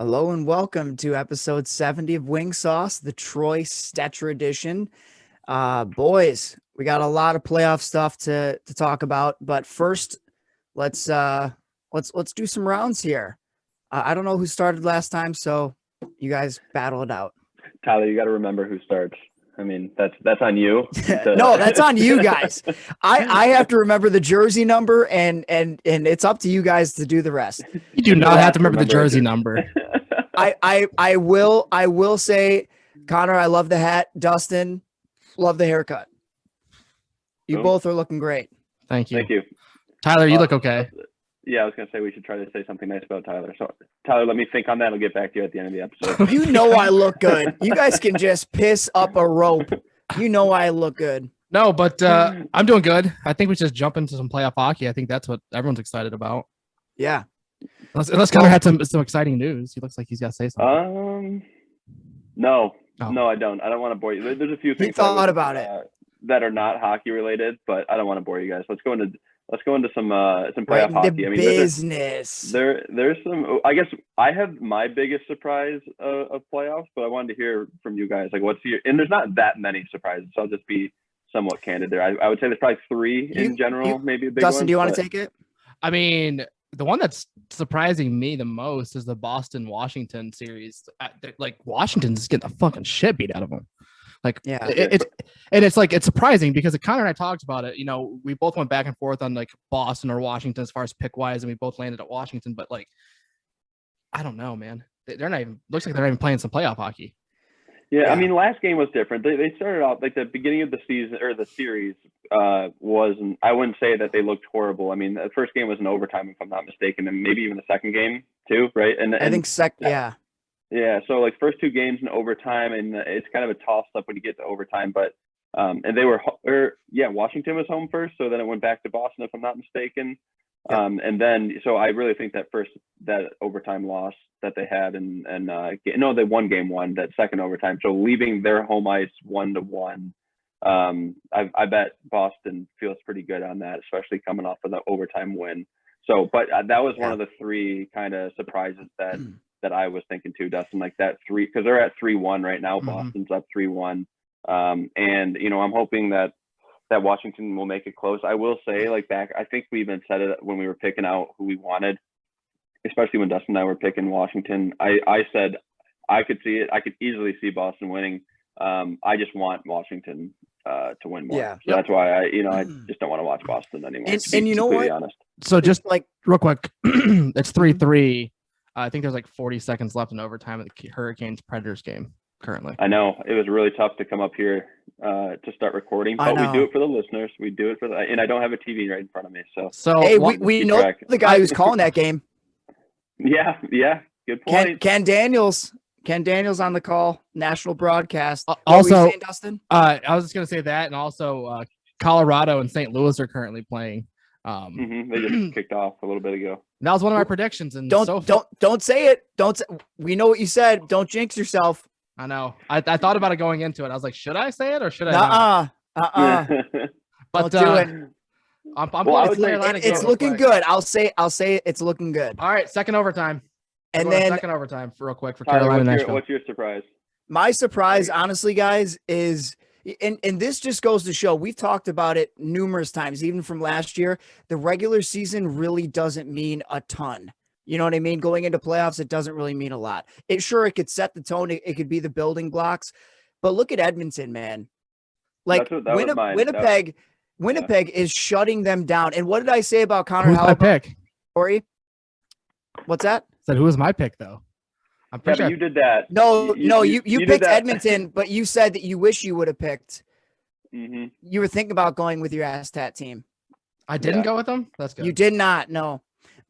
Hello and welcome to episode 70 of Wing Sauce, the Troy Stecher edition. Boys, we got a lot of playoff stuff to talk about, but first, let's do some rounds here. I don't know who started last time, so you guys battle it out. Tyler, you got to remember who starts. I mean, that's on you. No, that's on you guys. I have to remember the jersey number, and it's up to you guys to do the rest. You do not have to remember the jersey number. I will say, Connor, I love the hat. Dustin, love the haircut. You both are looking great. Thank you. Thank you. Tyler, you look okay. Yeah, I was going to say we should try to say something nice about Tyler. So, Tyler, let me think on that. I'll get back to you at the end of the episode. You know I look good. You guys can just piss up a rope. You know I look good. No, but I'm doing good. I think we should just jump into some playoff hockey. I think that's what everyone's excited about. Yeah. Unless Connor had some exciting news. He looks like he's got to say something. No, I don't. I don't want to bore you. There's a few things he thought about it that are not hockey related, but I don't want to bore you guys. Let's go into some playoff hockey. I mean, business. There's some. I guess I have my biggest surprise of playoffs, but I wanted to hear from you guys. Like, and there's not that many surprises, so I'll just be somewhat candid there. I would say there's probably three in general, maybe a big Dustin, one. do you want to take it? I mean, the one that's surprising me the most is the Boston-Washington series. Like, Washington's getting the fucking shit beat out of them. Like, yeah, it's surprising because Connor and I talked about it. You know, we both went back and forth on like Boston or Washington as far as pick wise, and we both landed at Washington. But like, I don't know, man. They're not even. Looks like they're not even playing some playoff hockey. Yeah, I mean, last game was different. They started out like the beginning of the season or the series wasn't. I wouldn't say that they looked horrible. I mean, the first game was an overtime, if I'm not mistaken, and maybe even the second game too, right? And I think yeah. Yeah, so like first two games in overtime, and it's kind of a toss up when you get to overtime. But and they Washington was home first, so then it went back to Boston, if I'm not mistaken. Yeah. And then so I really think that overtime loss that they had, they won game one, that second overtime. So leaving their home ice 1-1, I bet Boston feels pretty good on that, especially coming off of the overtime win. So, but that was one of the three kind of surprises that I was thinking too, Dustin, like that three, because they're at 3-1 right now. Boston's up 3-1. And, you know, I'm hoping that Washington will make it close. I will say, like I think we even said it when we were picking out who we wanted, especially when Dustin and I were picking Washington. I said I could see it. I could easily see Boston winning. I just want Washington to win more. Yeah. So that's why I just don't want to watch Boston anymore. And you know what? Honest. So just like real quick, it's 3-3. I think there's like 40 seconds left in overtime of the Hurricanes Predators game currently. I know it was really tough to come up here to start recording, but we do it for the listeners. We do it and I don't have a TV right in front of me. So hey, we know the guy who's calling that game. Yeah. Good point. Ken Daniels on the call, national broadcast. Also, were you saying, Dustin? I was just going to say that. And also Colorado and St. Louis are currently playing. They just kicked off a little bit ago. That was one of my predictions. And don't say it. We know what you said. Don't jinx yourself. I know. I thought about it going into it. I was like, should I say it or should I not? But don't do it. It's looking good. I'll say it's looking good. All right, second overtime. And then second overtime real quick for Tyler, Carolina. What's your surprise? My surprise, honestly, guys, is and this just goes to show, we've talked about it numerous times, even from last year. The regular season really doesn't mean a ton. You know what I mean? Going into playoffs, it doesn't really mean a lot. It could set the tone. It could be the building blocks. But look at Edmonton, man. Like Winnipeg is shutting them down. And what did I say about Connor? Who's my pick? Corey? What's that? Said who was my pick though? I'm pretty sure you did that. No, you picked Edmonton, but you said that you wish you would have picked. Mm-hmm. You were thinking about going with your Aztat team. I didn't go with them. That's good. You did not. No.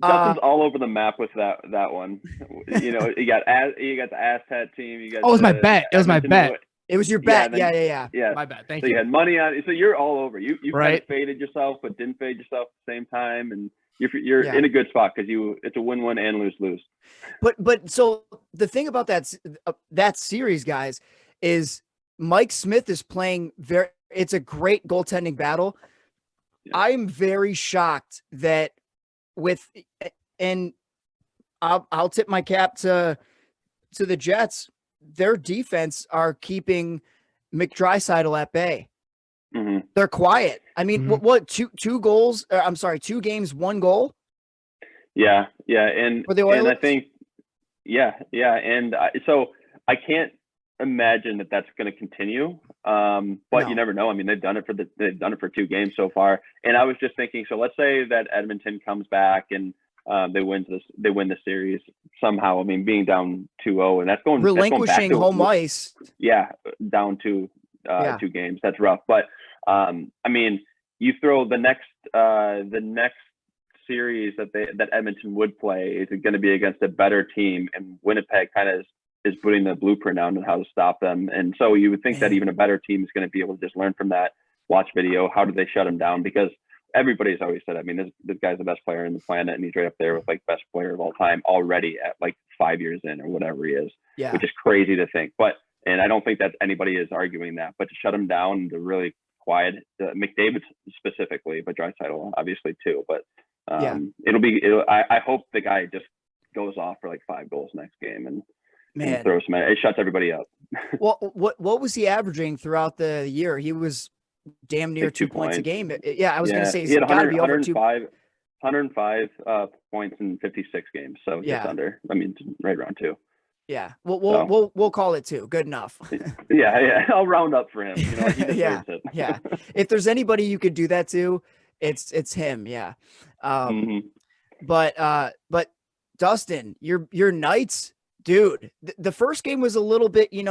Dustin's all over the map with that one. You know, you got the Aztat team. You got. Oh, it was my bet. It was my bet. It was your bet. Yeah. My bet. Thank you. So you had money on it. So you're all over. You kind of faded yourself, but didn't fade yourself at the same time, and you're in a good spot because it's a win-win and lose-lose. But so the thing about that series, guys, is Mike Smith is playing it's a great goaltending battle. Yeah. I'm very shocked that and I'll tip my cap to to the Jets, their defense are keeping McDrysaddle at bay. Mm-hmm. They're quiet. I mean, what two goals? I'm sorry, 2 games, 1 goal. Yeah, and for the Oilers? And I think, and so I can't imagine that that's going to continue. But No. You never know. I mean, they've done it for 2 games so far. And I was just thinking, so let's say that Edmonton comes back and they win the series somehow. I mean, being down 2-0, and that's going relinquishing back to home ice. Yeah, down to 2 games. That's rough. But I mean, you throw the next series that Edmonton would play is going to be against a better team, and Winnipeg kind of is putting the blueprint down on how to stop them. And so you would think that even a better team is going to be able to just learn from that, watch video, how do they shut them down? Because everybody's always said, I mean, this guy's the best player on the planet, and he's right up there with like best player of all time already at like 5 years in or whatever he is, which is crazy to think. And I don't think that anybody is arguing that, but to shut him down, to really quiet McDavid specifically, but Draisaitl obviously too. But I hope the guy just goes off for like 5 goals next game and throws some. It shuts everybody up. Well, what was he averaging throughout the year? He was damn near like 2 points a game. I was going to say he had got to be over 105 points in 56 games. So just under. I mean, right around 2. Yeah, we'll call it 2. Good enough. yeah. I'll round up for him. You know, he deserves it. Yeah. If there's anybody you could do that to, it's him. Yeah. But Dustin, your Knights, dude. The first game was a little bit, it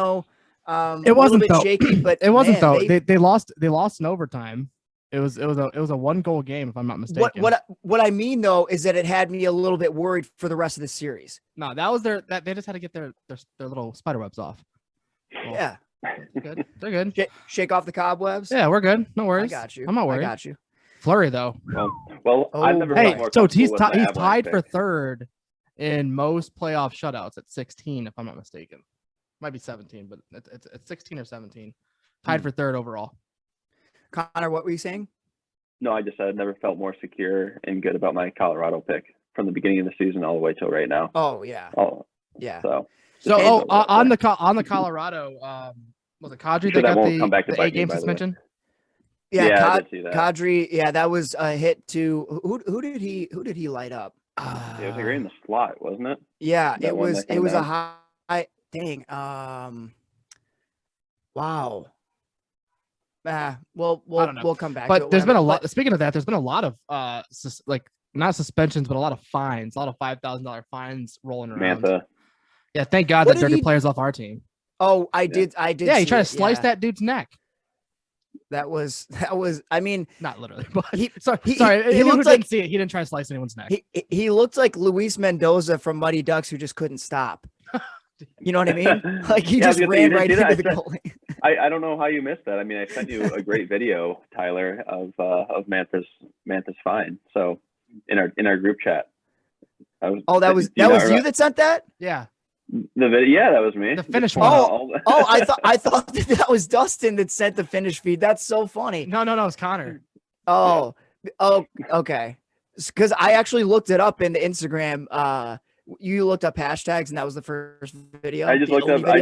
wasn't a bit shaky, but it wasn't though. They lost in overtime. It was a 1-goal game, if I'm not mistaken. What I mean though is that it had me a little bit worried for the rest of the series. No, that was they just had to get their little spider webs off. Well, yeah, good. They're good. Shake off the cobwebs. Yeah, we're good. No worries. I got you. I'm not worried. I got you. Flurry though. Well, I've never. Hey, so he's tied for 3rd in most playoff shutouts at 16, if I'm not mistaken. Might be 17, but it's 16 or 17. Tied for 3rd overall. Connor, what were you saying? No, I just said I've never felt more secure and good about my Colorado pick from the beginning of the season all the way till right now. Oh yeah. Oh yeah. So on the Colorado, was it Kadri that got the 8-game suspension? Yeah, I did see that. Kadri. Yeah, that was a hit to who did he light up? It was like right in the slot, wasn't it? Yeah, it was a high. Dang. Wow. We'll come back. But there's been a lot. Speaking of that, there's been a lot of not suspensions, but a lot of fines, a lot of $5,000 fines rolling around. Mantha. Yeah, thank God that dirty players off our team. Oh, I did. Yeah, he tried to slice that dude's neck. That was. I mean, not literally, but he looked like, didn't see it. He didn't try to slice anyone's neck. He looked like Luis Mendoza from Mighty Ducks, who just couldn't stop. You know what I mean? Like he just ran right into the goalie. I don't know how you missed that. I mean, I sent you a great video, Tyler, of Mantha's fine. So in our group chat. That was you that sent that? Yeah. That was me. The finish one. I thought that was Dustin that sent the finish feed. That's so funny. No, it's Connor. Oh, okay. Because I actually looked it up in the Instagram. You looked up hashtags, and that was the first video. I just looked up. I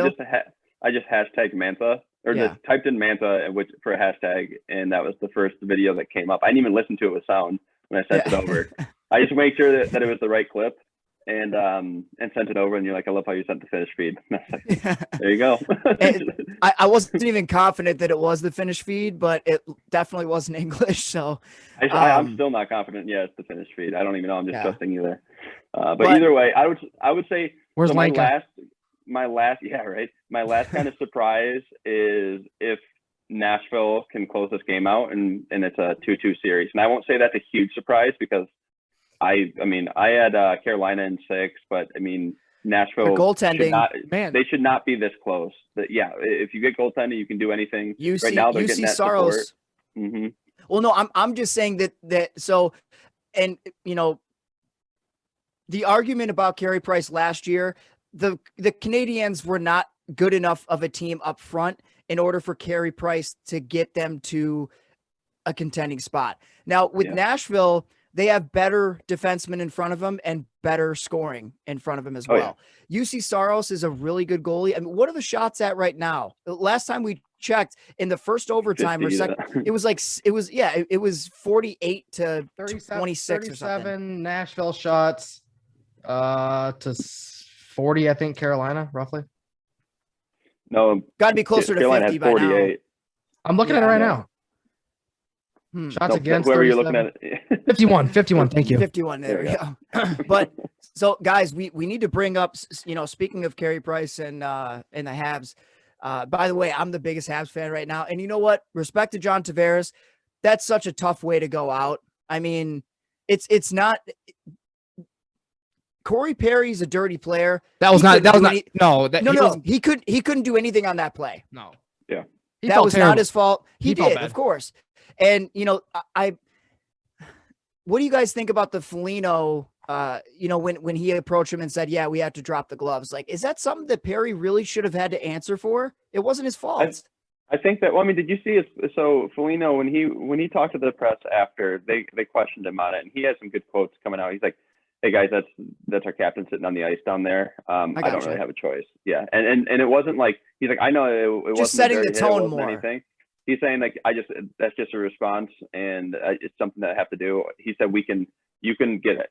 just hashtagged Mantha, or just typed in Mantha for a hashtag, and that was the first video that came up. I didn't even listen to it with sound when I sent it over. I just made sure that it was the right clip, and sent it over. And you're like, I love how you sent the finish feed. There you go. I wasn't even confident that it was the finish feed, but it definitely wasn't English. So I'm still not confident. Yeah, it's the finish feed. I don't even know. I'm just trusting you there. But either way, I would say where's my last kind of surprise is if Nashville can close this game out and it's a 2-2 series. And I won't say that's a huge surprise because I had Carolina in 6, but I mean Nashville goaltending, they should not be this close. If you get goaltending, you can do anything. Right now they're getting that Saros. Mm-hmm. Well, no, I'm just saying that so, and the argument about Carey Price last year, the Canadiens were not good enough of a team up front in order for Carey Price to get them to a contending spot. Now with Nashville, they have better defensemen in front of them and better scoring in front of them as well. UC Saros is a really good goalie. I mean, what are the shots at right now? Last time we checked in the first overtime or second, it was 48 to 26 or something. Nashville shots to 40, I think, Carolina, roughly. No, got to be closer to 50 by now. I'm looking at it right now. Shots against whoever you're looking at it. 51. Thank you. 51. There we go. But so guys, we need to bring up, speaking of Carey Price and the Habs, by the way, I'm the biggest Habs fan right now. And you know what? Respect to John Tavares. That's such a tough way to go out. I mean, it's not, Corey Perry's a dirty player. He couldn't do anything on that play. No. Yeah. That was not his fault. He did, of course. And, what do you guys think about the Foligno, when he approached him and said, yeah, we have to drop the gloves? Like, is that something that Perry really should have had to answer for? It wasn't his fault. I think that, did you see so Foligno, when he talked to the press after, they questioned him on it, and he had some good quotes coming out. He's like, hey guys, that's our captain sitting on the ice down there. I don't really have a choice. Yeah. And it wasn't like, he's like, I know it wasn't just setting the tone more. Anything. He's saying like, that's just a response, and it's something that I have to do. He said, you can get it.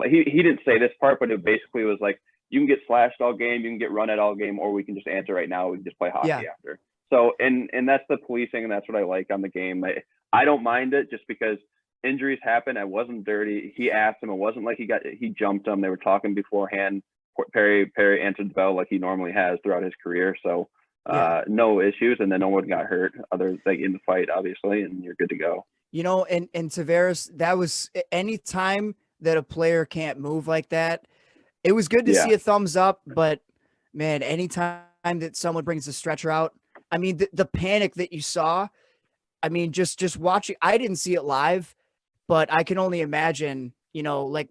He didn't say this part, but it basically was like, you can get slashed all game, you can get run at all game, or we can just answer right now. We can just play hockey after. So, and that's the policing, and that's what I like on the game. I don't mind it just because injuries happen. I wasn't dirty. He asked him. It wasn't like he jumped him. They were talking beforehand. Perry answered the bell like he normally has throughout his career. So no issues. And then no one got hurt other than in the fight, obviously, and you're good to go. And Tavares, that was any time that a player can't move like that. It was good to see a thumbs up, but man, anytime that someone brings a stretcher out, I mean, the panic that you saw, I mean, just watching, I didn't see it live, but I can only imagine, like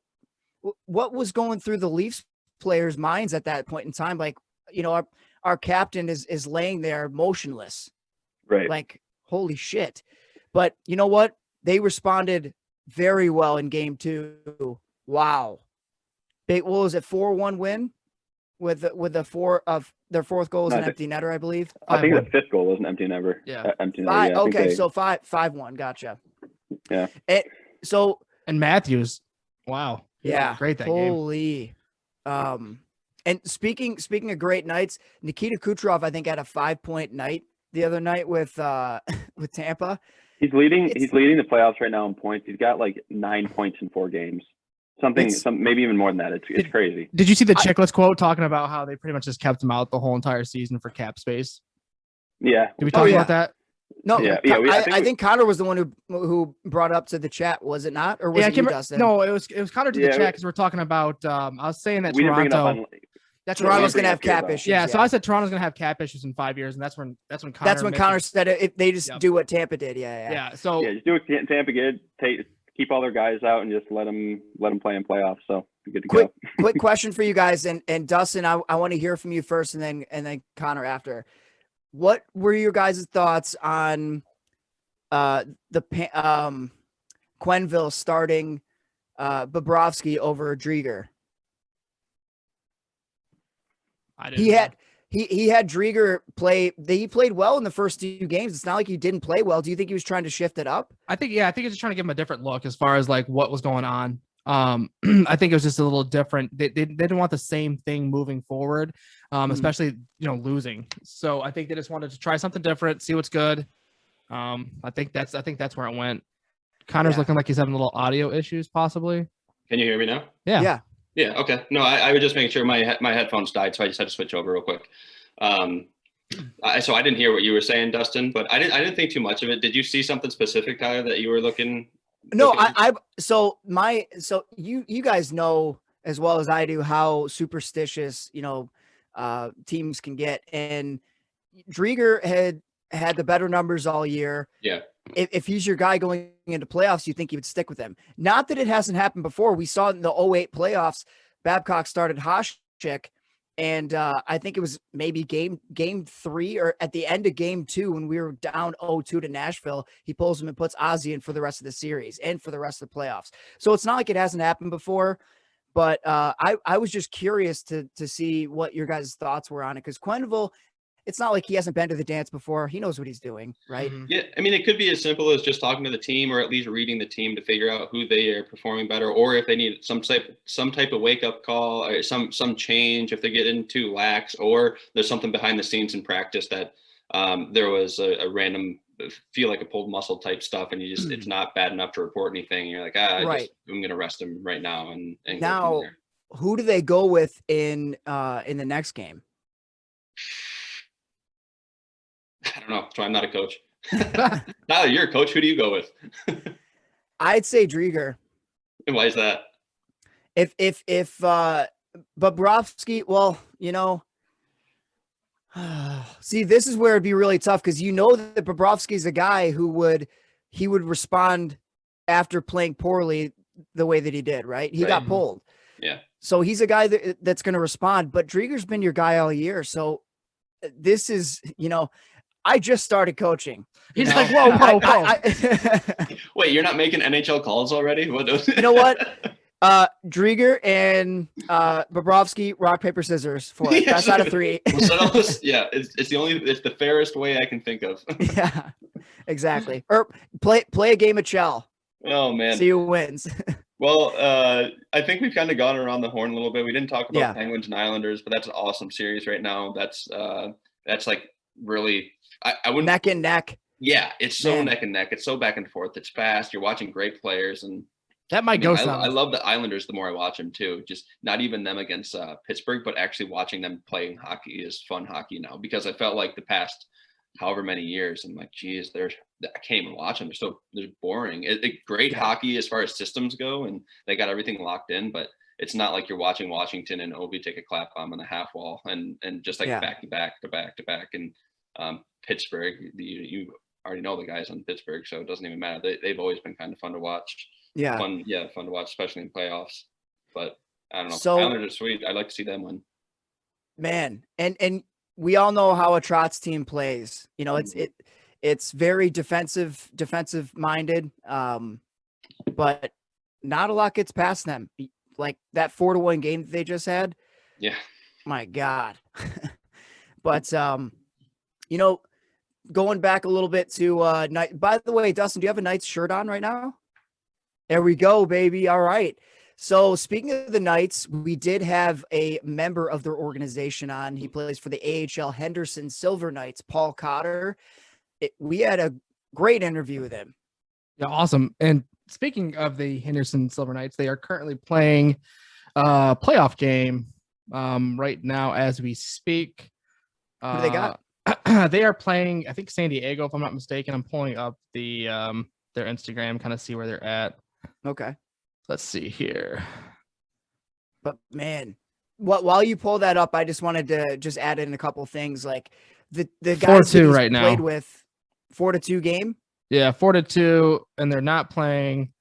what was going through the Leafs players' minds at that point in time. Like, our captain is laying there motionless. Right. Like, holy shit. But you know what? They responded very well in game 2. Wow. What was it? 4-1 win with the their fourth goal is an empty netter, I believe. I think the fifth goal was an empty netter. Yeah. Empty netter. Okay. So 5-1. Gotcha. Yeah. And Matthews. Wow. Yeah. Great that game. And speaking of great nights, Nikita Kucherov, I think, had a 5-point night the other night with Tampa. He's leading the playoffs right now in points. He's got like 9 points in 4 games. Maybe even more than that. It's crazy. Did you see the Chicklets quote talking about how they pretty much just kept him out the whole entire season for cap space? Yeah. Did we talk about that? No, I think Connor was the one who brought it up to the chat, was it not? Or was it you, Dustin? No, it was Connor to the chat because we're talking about. I was saying that Toronto. Toronto's going to have cap issues. Yeah, so I said Toronto's going to have cap issues in 5 years, and that's when Connor said it. If they just do what Tampa did. Yeah. So just do what Tampa did. Keep all their guys out and just let them play in playoffs. So you're good to go. Quick question for you guys, and Dustin, I want to hear from you first, and then Connor after. What were your guys' thoughts on the Quenneville starting Bobrovsky over Drieger? He had Drieger play. He played well in the first 2 games. It's not like he didn't play well. Do you think he was trying to shift it up? I think he was just trying to give him a different look as far as like what was going on. I think it was just a little different. They didn't want the same thing moving forward, especially losing. So I think they just wanted to try something different, see what's good. I think that's where it went. Connor's looking like he's having a little audio issues, possibly. Can you hear me now? Yeah. Yeah. Okay. No, I was just making sure my headphones died, so I just had to switch over real quick. So I didn't hear what you were saying, Dustin, but I didn't think too much of it. Did you see something specific, Tyler, that you were looking? No, so you guys know as well as I do how superstitious, teams can get. And Drieger had the better numbers all year. Yeah. If he's your guy going into playoffs, you think you would stick with him. Not that it hasn't happened before. We saw in the 2008 playoffs, Babcock started Hasek And I think it was maybe game 3 or at the end of game 2 when we were down 0-2 to Nashville, he pulls him and puts Ozzy in for the rest of the series and for the rest of the playoffs. So it's not like it hasn't happened before, but I was just curious to see what your guys' thoughts were on it, because Quenneville, it's not like he hasn't been to the dance before. He knows what he's doing, right? Mhm. Yeah, I mean, it could be as simple as just talking to the team, or at least reading the team to figure out who they are performing better, or if they need some type of wake up call, or some change if they get into lax, or there's something behind the scenes in practice that there was a random feel like a pulled muscle type stuff, and you just it's not bad enough to report anything. And you're like, I'm gonna rest him right now and now. Go from there. Who do they go with in the next game? I don't know. So I'm not a coach. Tyler, you're a coach. Who do you go with? I'd say Drieger. And why is that? If Bobrovsky, well, see, this is where it'd be really tough, because that Bobrovsky's a guy who would respond after playing poorly the way that he did, right? He got pulled. Yeah. So he's a guy that's going to respond, but Drieger's been your guy all year. So this is, I just started coaching. He's like, whoa. Wait, you're not making NHL calls already? What? You know what? Drieger and Bobrovsky, rock, paper, scissors for it. Best out of 3. Yeah, it's the fairest way I can think of. Yeah, exactly. Or play a game of Chell. Oh man, see who wins. Well, I think we've kind of gone around the horn a little bit. We didn't talk about Penguins and Islanders, but that's an awesome series right now. That's like really, I wouldn't neck and neck. Yeah, it's so neck and neck. It's so back and forth. It's fast. You're watching great players, and that might go. I love the Islanders the more I watch them too. Just not even them against Pittsburgh, but actually watching them playing hockey is fun hockey now, because I felt like the past however many years, I'm like, geez, I can't even watch them. They're boring. Great hockey as far as systems go, and they got everything locked in, but it's not like you're watching Washington and Ovi take a clap bomb on the half wall and just like back to back. And Pittsburgh, you already know the guys on Pittsburgh, so it doesn't even matter. They've always been kind of fun to watch. Fun to watch, especially in playoffs. But I don't know. So, Islanders are sweet. I'd like to see them win. Man, and we all know how a Trotz team plays. It's very defensive minded, but not a lot gets past them. Like that 4-1 game that they just had. Yeah. My God. But going back a little bit to night. By the way, Dustin, do you have a Knights shirt on right now? There we go, baby. All right. So speaking of the Knights, we did have a member of their organization on. He plays for the AHL Henderson Silver Knights, Paul Cotter. We had a great interview with him. Yeah, awesome. And speaking of the Henderson Silver Knights, they are currently playing a playoff game right now as we speak. Who do they got? They are playing, I think, San Diego, if I'm not mistaken. I'm pulling up the their Instagram, kind of see where they're at. Okay. Let's see here. But man, while you pull that up, I just wanted to just add in a couple things. Like the guys 4-2 right now played with 4-2 game. Yeah, 4-2, and they're not playing.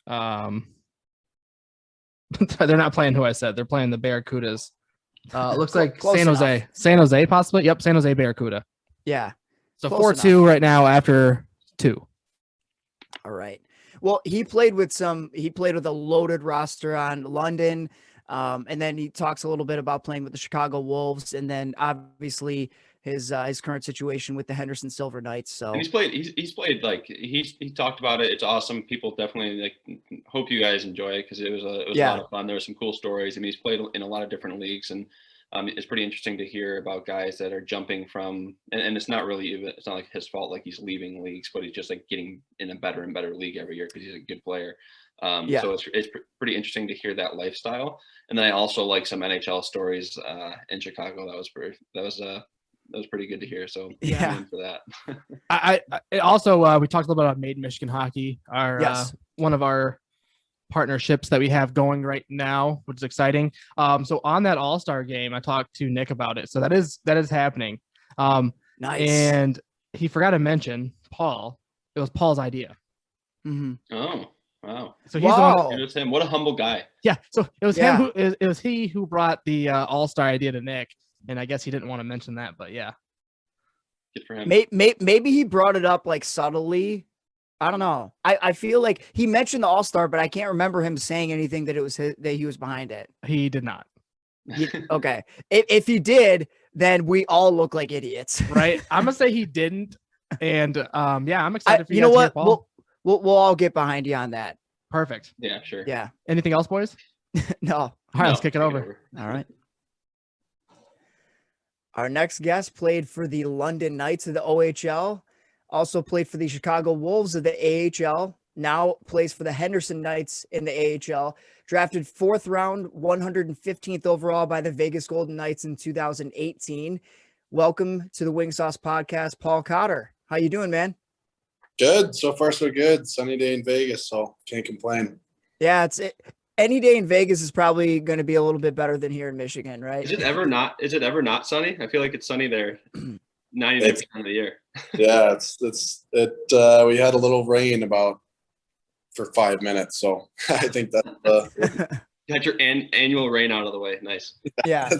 They're not playing who I said. They're playing the Barracudas. Looks like San Jose. Enough. San Jose, possibly. Yep, San Jose Barracuda. Yeah. So 4-2 right now after 2. All right. Well, he played with a loaded roster on London. And then he talks a little bit about playing with the Chicago Wolves, and then obviously his current situation with the Henderson Silver Knights. So and he's played like he talked about it. It's awesome. People definitely hope you guys enjoy it, because it was a lot of fun. There were some cool stories. I mean, he's played in a lot of different leagues, and it's pretty interesting to hear about guys that are jumping from, and it's not like his fault, like he's leaving leagues, but he's just like getting in a better and better league every year because he's a good player. So it's pretty interesting to hear that lifestyle. And then I also like some NHL stories in Chicago. That was pretty good to hear. So I'm for that. I also we talked a little bit about Made in Michigan Hockey, our one of our partnerships that we have going right now, which is exciting. So on that All-Star game, I talked to Nick about it. So that is happening. Nice. And he forgot to mention Paul. It was Paul's idea. Mm-hmm. Oh. Wow. So he's the one. Wow. It was him. What a humble guy. Yeah. So it was Yeah. him. It was he who brought the All-Star idea to Nick, and I guess he didn't want to mention that, but yeah. Good for him. Maybe he brought it up like subtly. I don't know. I feel like he mentioned the All-Star, but I can't remember him saying anything that it was that he was behind it. He did not. Okay. If he did, then we all look like idiots. Right. I'm gonna say he didn't. And yeah, I'm excited for you know guys to hear what? Paul. We'll all get behind you on that. Perfect. Yeah, sure. Yeah. Anything else, boys? No. All right, let's kick it over. All right. Our next guest played for the London Knights of the OHL, also played for the Chicago Wolves of the AHL, now plays for the Henderson Knights in the AHL, drafted 4th round, 115th overall by the Vegas Golden Knights in 2018. Welcome to the Wing Sauce Podcast, Paul Cotter. How you doing, man? Good. So far, so good. Sunny day in Vegas, so can't complain. Yeah, any day in Vegas is probably going to be a little bit better than here in Michigan, right? Is it ever not sunny? I feel like it's sunny there 99% of the year. Yeah, we had a little rain for 5 minits, so I think that Got your annual rain out of the way. Nice. Yeah.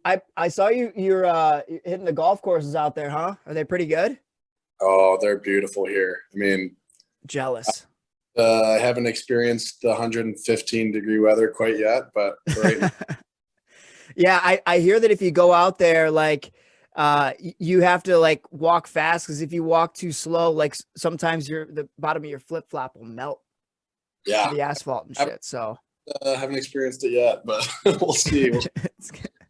I saw you're hitting the golf courses out there, huh? Are they pretty good? Oh, they're beautiful here. I mean, Jealous. I haven't experienced the 115-degree weather quite yet, but right. Yeah, I hear that if you go out there, like you have to like walk fast, because if you walk too slow, like sometimes the bottom of your flip flop will melt. Yeah, the asphalt and shit. So haven't experienced it yet, but we'll see.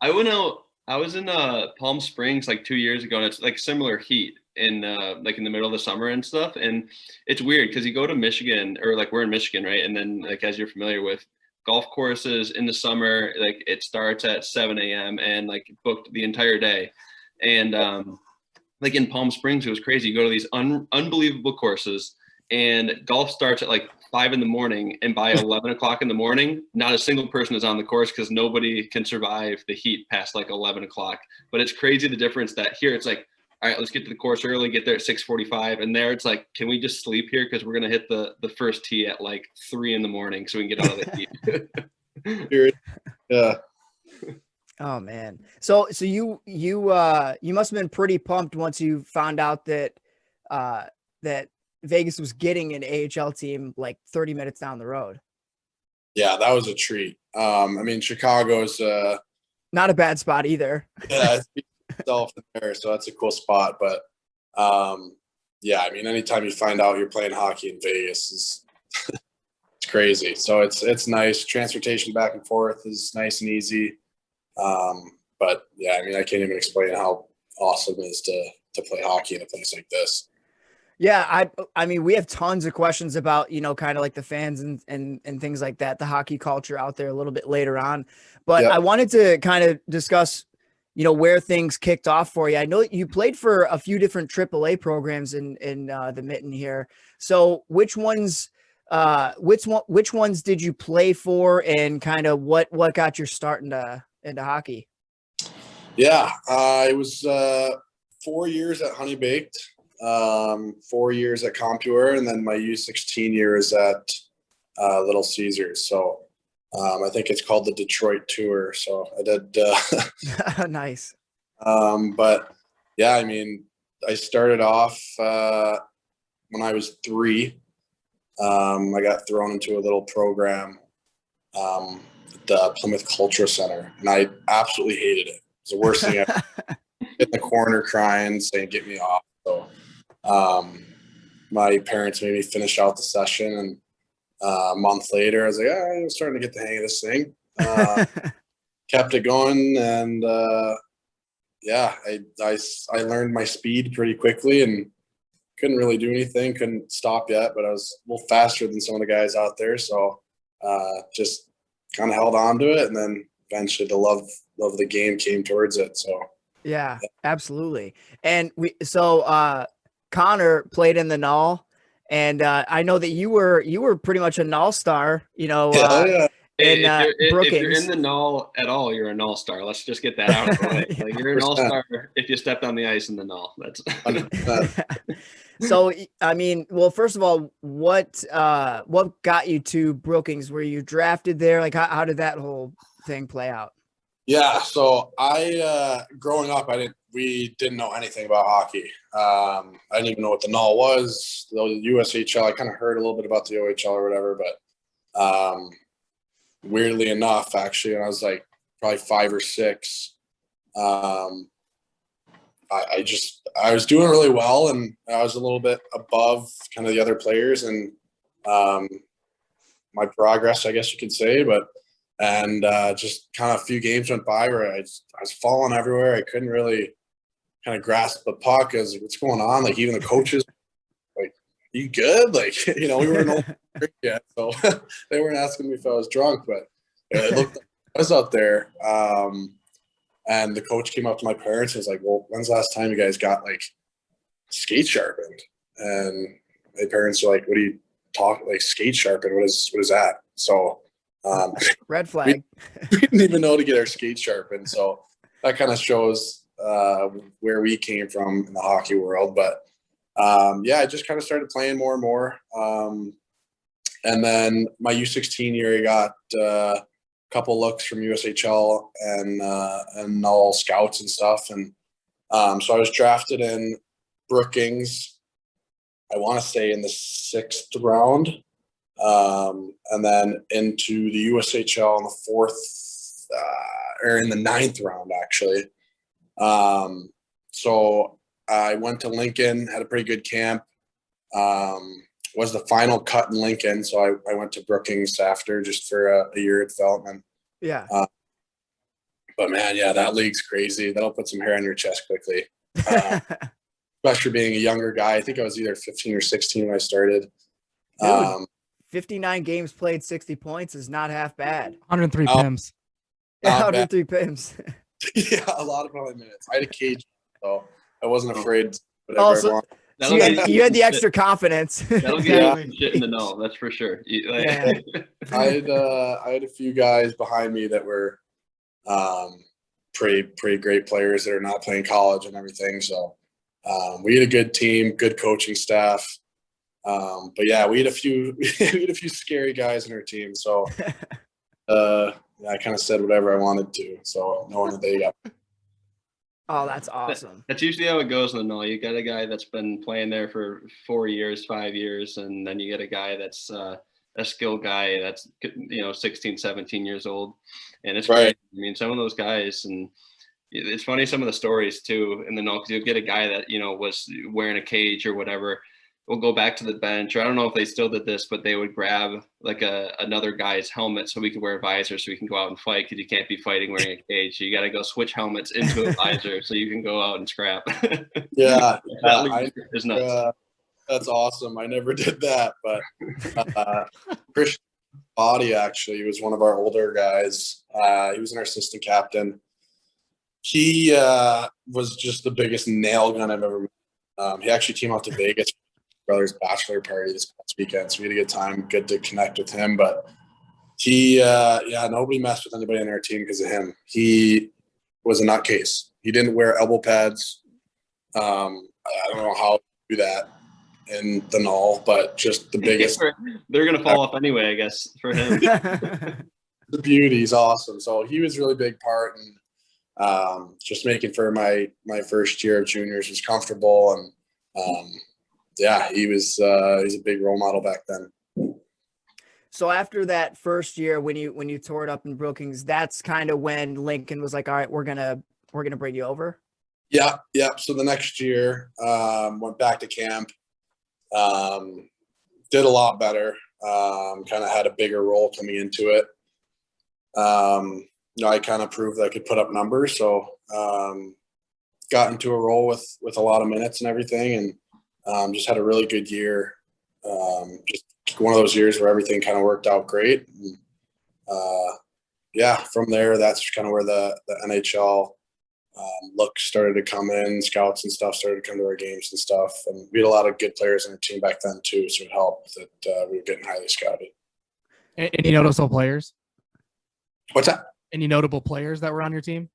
I went out. I was in Palm Springs like 2 years ago, and it's like similar heat in like in the middle of the summer and stuff. And it's weird because you go to Michigan, or like we're in Michigan, right? And then like as you're familiar with, golf courses in the summer, like it starts at 7 a.m. and like booked the entire day. And like in Palm Springs, it was crazy. You go to these unbelievable courses, and golf starts at like 5 a.m. and by 11 o'clock in the morning, not a single person is on the course because nobody can survive the heat past like 11 o'clock. But it's crazy the difference that here it's like, all right, let's get to the course early, get there at 6:45. And there it's like, can we just sleep here? Because we're going to hit the first tee at like 3 a.m. so we can get out of the heat. Yeah. Oh man. So you must have been pretty pumped once you found out that that Vegas was getting an AHL team like 30 minutes down the road. Yeah, that was a treat. I mean, Chicago's not a bad spot either. Yeah, it's itself in there, so that's a cool spot. But yeah, I mean, anytime you find out you're playing hockey in Vegas is it's crazy. So it's nice. Transportation back and forth is nice and easy. But yeah, I mean, I can't even explain how awesome it is to play hockey in a place like this. Yeah, I mean, we have tons of questions about, kind of like the fans and things like that, the hockey culture out there a little bit later on. But Yep. I wanted to kind of discuss, where things kicked off for you. I know you played for a few different AAA programs in the Mitten here. So which ones did you play for, and kind of what got your start into hockey? Yeah, it was 4 years at Honey Baked, 4 years at Compure, and then my U16 years at Little Caesars. So I think it's called the Detroit Tour. So I did. Nice. But yeah, I mean, I started off when I was 3. I got thrown into a little program at the Plymouth Cultural Center, and I absolutely hated it. It was the worst thing ever. In the corner crying, saying, "Get me off." So my parents made me finish out the session, and a month later, I was like, I'm starting to get the hang of this thing. Kept it going, and yeah, I learned my speed pretty quickly, and couldn't really do anything, couldn't stop yet, but I was a little faster than some of the guys out there. So just kind of held on to it, and then eventually the love of the game came towards it. So yeah, absolutely. And Connor played in the Null, and I know that you were pretty much a Null star, yeah. And if you're Brookings. in the null at all, you're a null star. Let's just get that out of the way. Like you're an all star if you stepped on the ice in the null. That's So I mean, well, first of all, what got you to Brookings? Were you drafted there? Like how did that whole thing play out? Yeah, so I growing up, we didn't know anything about hockey. I didn't even know what the null was. The USHL, I kind of heard a little bit about the OHL or whatever, but weirdly enough, actually, when I was like probably 5 or 6, I was doing really well, and I was a little bit above kind of the other players, and my progress, I guess you could say, and just kind of a few games went by where I was falling everywhere. I couldn't really kind of grasp the puck as what's going on. Like even the coaches, like, you good? Like, we weren't old yet, so they weren't asking me if I was drunk, but it looked like I was out there. And the coach came up to my parents and was like, well, when's the last time you guys got like skate sharpened? And my parents were like, what do you talk like skate sharpened? What is that? So red flag. We didn't even know to get our skates sharpened. So that kind of shows where we came from in the hockey world. But I just kind of started playing more and more. And then my U16 year, I got a couple looks from USHL and all scouts and stuff. And so I was drafted in Brookings, I want to say in the 6th round. And then into the USHL in the 4th, or in the 9th round, actually. So I went to Lincoln, had a pretty good camp, was the final cut in Lincoln. So I went to Brookings after just for a year of development. Yeah. But man, yeah, that league's crazy. That'll put some hair on your chest quickly. Especially being a younger guy. I think I was either 15 or 16 when I started. Dude, 59 games played, 60 points is not half bad. 103 PIMs. Yeah, 103 PIMs. Yeah, a lot of probably minutes. I had a cage, so I wasn't afraid. So you had the extra confidence. That'll get you shit in the null, that's for sure. Yeah. I had a few guys behind me that were pretty great players that are not playing college and everything. So we had a good team, good coaching staff. But yeah, we had a few scary guys in our team. So I kind of said whatever I wanted to. So knowing that they got. Oh, that's awesome. That's usually how it goes in the null. You got a guy that's been playing there for 4 years, 5 years, and then you get a guy that's a skilled guy that's 16, 17 years old, and it's right. I mean, some of those guys, and it's funny some of the stories too in the null, because you get a guy that was wearing a cage or whatever. We'll go back to the bench, or I don't know if they still did this, but they would grab like another guy's helmet so we could wear a visor so we can go out and fight, because you can't be fighting wearing a cage. So you got to go switch helmets into a visor so you can go out and scrap. Yeah, that is nuts. That's awesome. I never did that, but Christian Foudy actually was one of our older guys. He was an assistant captain. He was just the biggest nail gun I've ever met. He actually came out to Vegas brother's bachelor party this past weekend, so we had a good time. Good to connect with him, but he nobody messed with anybody on our team because of him. He was a nutcase. He didn't wear elbow pads. I don't know how to do that in the null, but just the biggest. They're gonna fall off anyway, I guess, for him. The beauty's awesome. So he was a really big part, and just making for my first year of juniors was comfortable, and he was he's a big role model back then. So after that first year, when you tore it up in Brookings, that's kind of when Lincoln was like, all right, we're gonna bring you over. Yeah. So the next year, went back to camp, did a lot better. Kind of had a bigger role coming into it. I kind of proved that I could put up numbers, so got into a role with a lot of minutes and everything, and just had a really good year. Just one of those years where everything kind of worked out great. And, from there, that's kind of where the NHL looks started to come in. Scouts and stuff started to come to our games and stuff. And we had a lot of good players on our team back then too, so it helped that we were getting highly scouted. Any notable players? What's that? Any notable players that were on your team?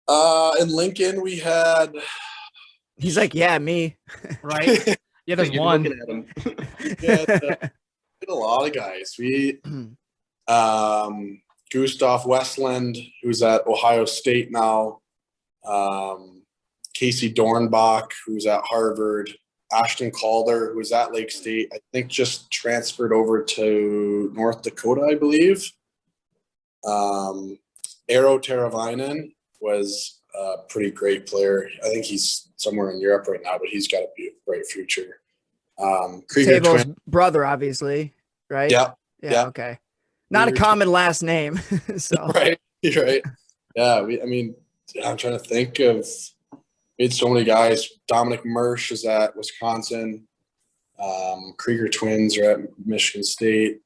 In Lincoln, we had. He's like, yeah, me. Right? Yeah, there's You're one. looking at him. Yeah, we had a lot of guys. We Gustav Westland, who's at Ohio State now. Casey Dornbach, who's at Harvard. Ashton Calder, who's at Lake State, I think just transferred over to North Dakota, I believe. Eero Teravainen was a pretty great player. I think he's somewhere in Europe right now, but he's got a bright future. Krieger Table's twin. brother, obviously, right? Yeah. Yeah. Okay. Not a Krieger common last name. So Right. You're right. Yeah. I'm trying to think of. We had so many guys. Dominic Mersch is at Wisconsin. Krieger twins are at Michigan State.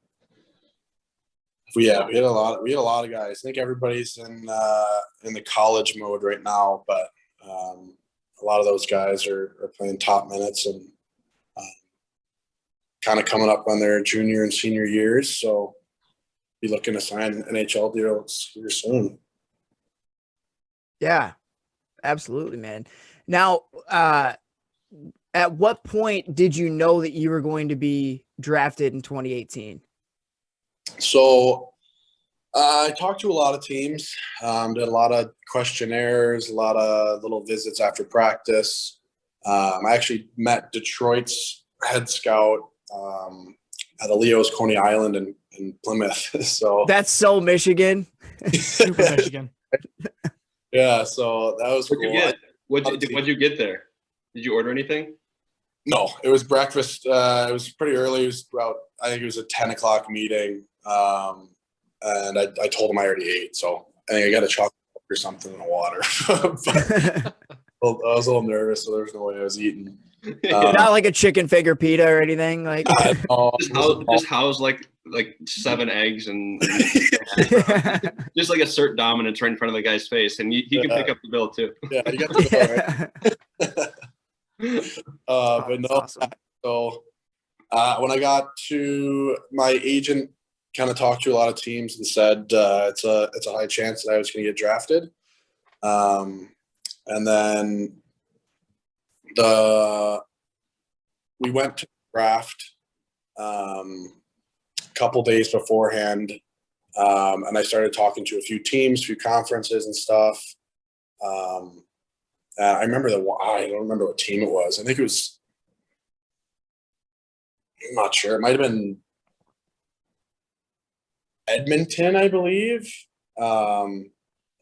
We had a lot of guys. I think everybody's in the college mode right now, but a lot of those guys are playing top minutes and kind of coming up on their junior and senior years. So be looking to sign NHL deals here soon. yeah, absolutely, man. Now, at what point did you know that you were going to be drafted in 2018? So I talked to a lot of teams, did a lot of questionnaires, a lot of little visits after practice. I actually met Detroit's head scout at Leo's Coney Island in Plymouth. So That's so Michigan. Super Michigan. yeah, so that was What'd cool. you get? What'd you get there? Did you order anything? No, it was breakfast. It was pretty early. It was I think it was a 10 o'clock meeting. And I told him I already ate. So I think I got a chocolate or something in the water. But I was a little nervous, so there's no way I was eating. Not like a chicken finger pita or anything. Like Just house like 7 eggs and just like assert dominance right in front of the guy's face, and he can pick up the bill too. Yeah, you got the bill, right? But no. Awesome. So when I got to my agent, kind of talked to a lot of teams and said it's a high chance that I was going to get drafted. And then we went to the draft a couple days beforehand, and I started talking to a few teams, a few conferences and stuff. I remember I don't remember what team it was. I think it was, I'm not sure. It might have been Edmonton, I believe.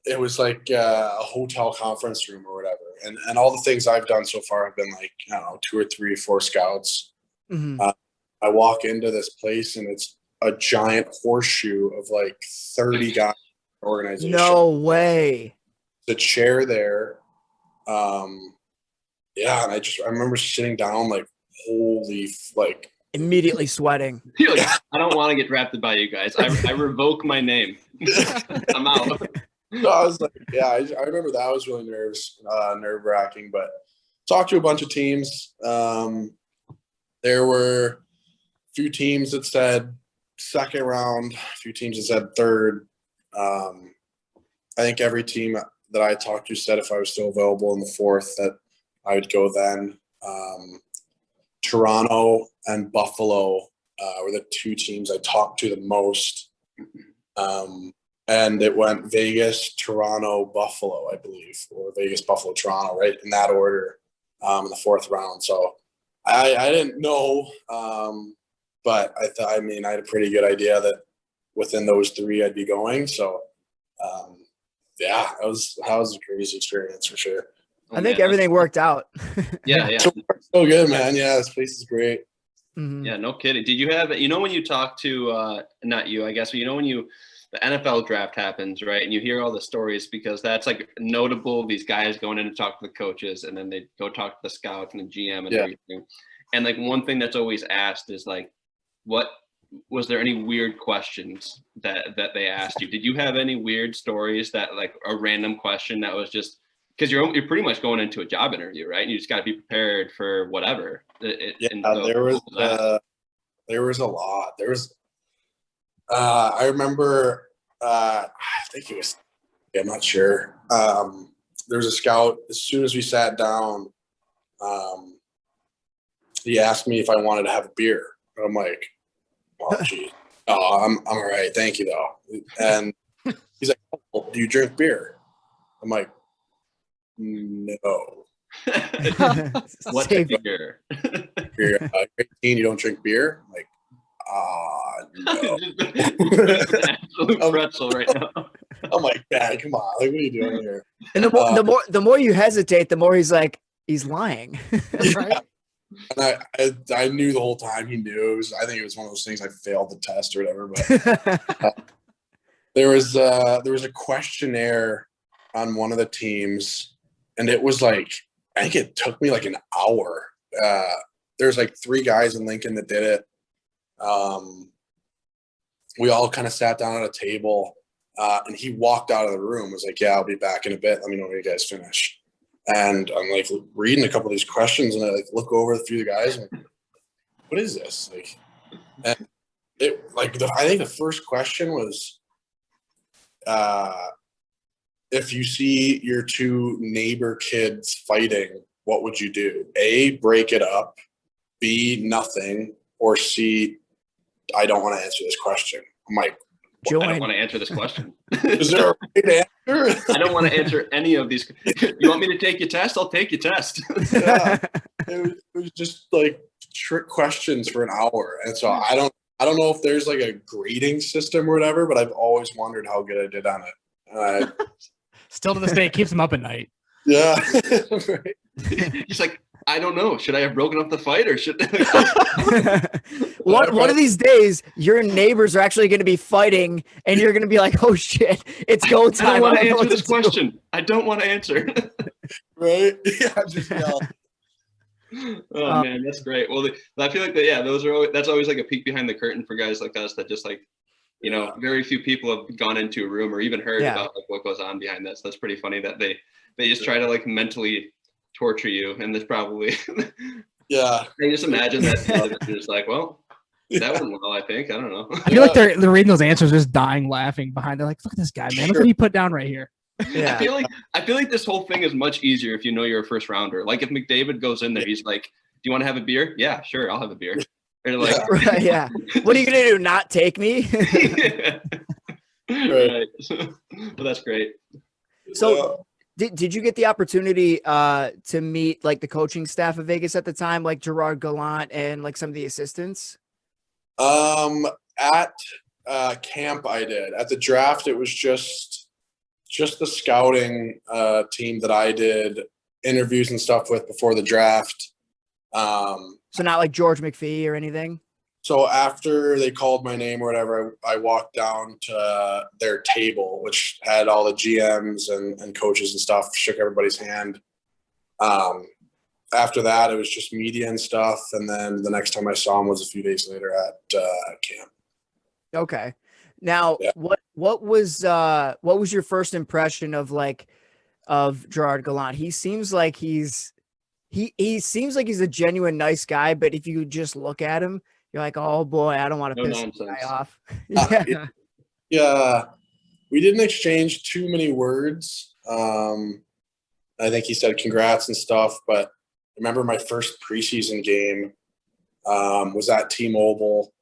It was like a hotel conference room or whatever. And all the things I've done so far have been like, I don't know, 2 or 3 or 4 scouts. Mhm. I walk into this place and it's a giant horseshoe of like 30 guys organization. No way. The chair there. Yeah, and I remember sitting down like, holy, like Immediately sweating. You're like, I don't want to get drafted by you guys. I revoke my name. I'm out. So I was like, yeah, I remember that was really nerve-wracking, but talked to a bunch of teams. There were a few teams that said second round, a few teams that said third. I think every team that I talked to said if I was still available in the fourth that I would go then. Toronto and Buffalo were the 2 teams I talked to the most. And it went Vegas, Toronto, Buffalo, I believe, or Vegas, Buffalo, Toronto, right in that order in the 4th round. So I didn't know, but I had a pretty good idea that within those 3 I'd be going. So yeah, that was a crazy experience for sure. I think everything worked out. Yeah. So good, man. Yeah, this place is great. Mhm. Yeah, no kidding. Did you have, when you talk to, not you, I guess, but when the NFL draft happens, right? And you hear all the stories because that's like notable, these guys going in to talk to the coaches and then they go talk to the scouts and the GM and everything. And like one thing that's always asked is like, what was there any weird questions that they asked you? Did you have any weird stories that like a random question that was just, because you're pretty much going into a job interview, right? And you just got to be prepared for whatever. There was a lot. I remember I think it was, I'm not sure. There was a scout. As soon as we sat down, he asked me if I wanted to have a beer. And I'm like, oh, geez. Oh, I'm all right. Thank you, though. And he's like, oh, do you drink beer? I'm like, no. What type of beer? You're 18, you don't drink beer? I'm like, no. Absolute pretzel right now. I'm like, Dad, come on. Like, what are you doing here? And the more you hesitate, the more he's like, he's lying. Right? And I knew the whole time he knew. I think it was one of those things I failed the test or whatever. But there was a questionnaire on one of the teams, and it was like, I think it took me like an hour. There's like 3 guys in Lincoln that did it. We all kind of sat down at a table, and he walked out of the room. Was like, "Yeah, I'll be back in a bit. Let me know when you guys finish." And I'm like reading a couple of these questions, and I like look over a few of the guys, and I'm like, what is this? Like, and it like I think the first question was, if you see your 2 neighbor kids fighting, what would you do? A, break it up. B, nothing. Or C, I don't want to answer this question. I'm like, I don't want to answer this question. is there a right answer? I don't want to answer any of these. You want me to take your test? I'll take your test. Yeah. It was just like trick questions for an hour. And so I don't know if there's like a grading system or whatever, but I've always wondered how good I did on it. Still to this day, it keeps him up at night. Yeah. Right. He's like, I don't know. Should I have broken up the fight or should one of these days, your neighbors are actually going to be fighting, and you're going to be like, "Oh shit, it's go time." I don't want to answer this question. I don't want to answer. Right? Yeah. Just yell. Oh man, that's great. Well, I feel like that's always like a peek behind the curtain for guys like us that just like, you know, very few people have gone into a room or even heard about like what goes on behind this. That's pretty funny that they just try to like mentally torture you, and there's probably I just imagine that they're just like, well, that went well, I think. I don't know. I feel like they're reading those answers, just dying laughing behind. They're like, look at this guy, man. Look what he put down right here. Yeah. I feel like this whole thing is much easier if you know you're a first rounder. Like if McDavid goes in there, he's like, "Do you want to have a beer?" "Yeah, sure, I'll have a beer." Or like, right, yeah. What are you gonna do? Not take me? Right. Well, that's great. So, did you get the opportunity to meet like the coaching staff of Vegas at the time, like Gerard Gallant and like some of the assistants? At camp, I did. At the draft, it was just the scouting team that I did interviews and stuff with before the draft. So not like George McPhee or anything? So after they called my name or whatever, I walked down to their table, which had all the GMs and coaches and stuff, shook everybody's hand. After that, it was just media and stuff. And then the next time I saw him was a few days later at camp. Okay. Now, what was your first impression of Gerard Gallant? He seems like he seems like he's a genuine nice guy, but if you just look at him, you're like, oh boy, I don't want to piss this guy off. Yeah. We didn't exchange too many words. I think he said congrats and stuff, but I remember my first preseason game was at T-Mobile.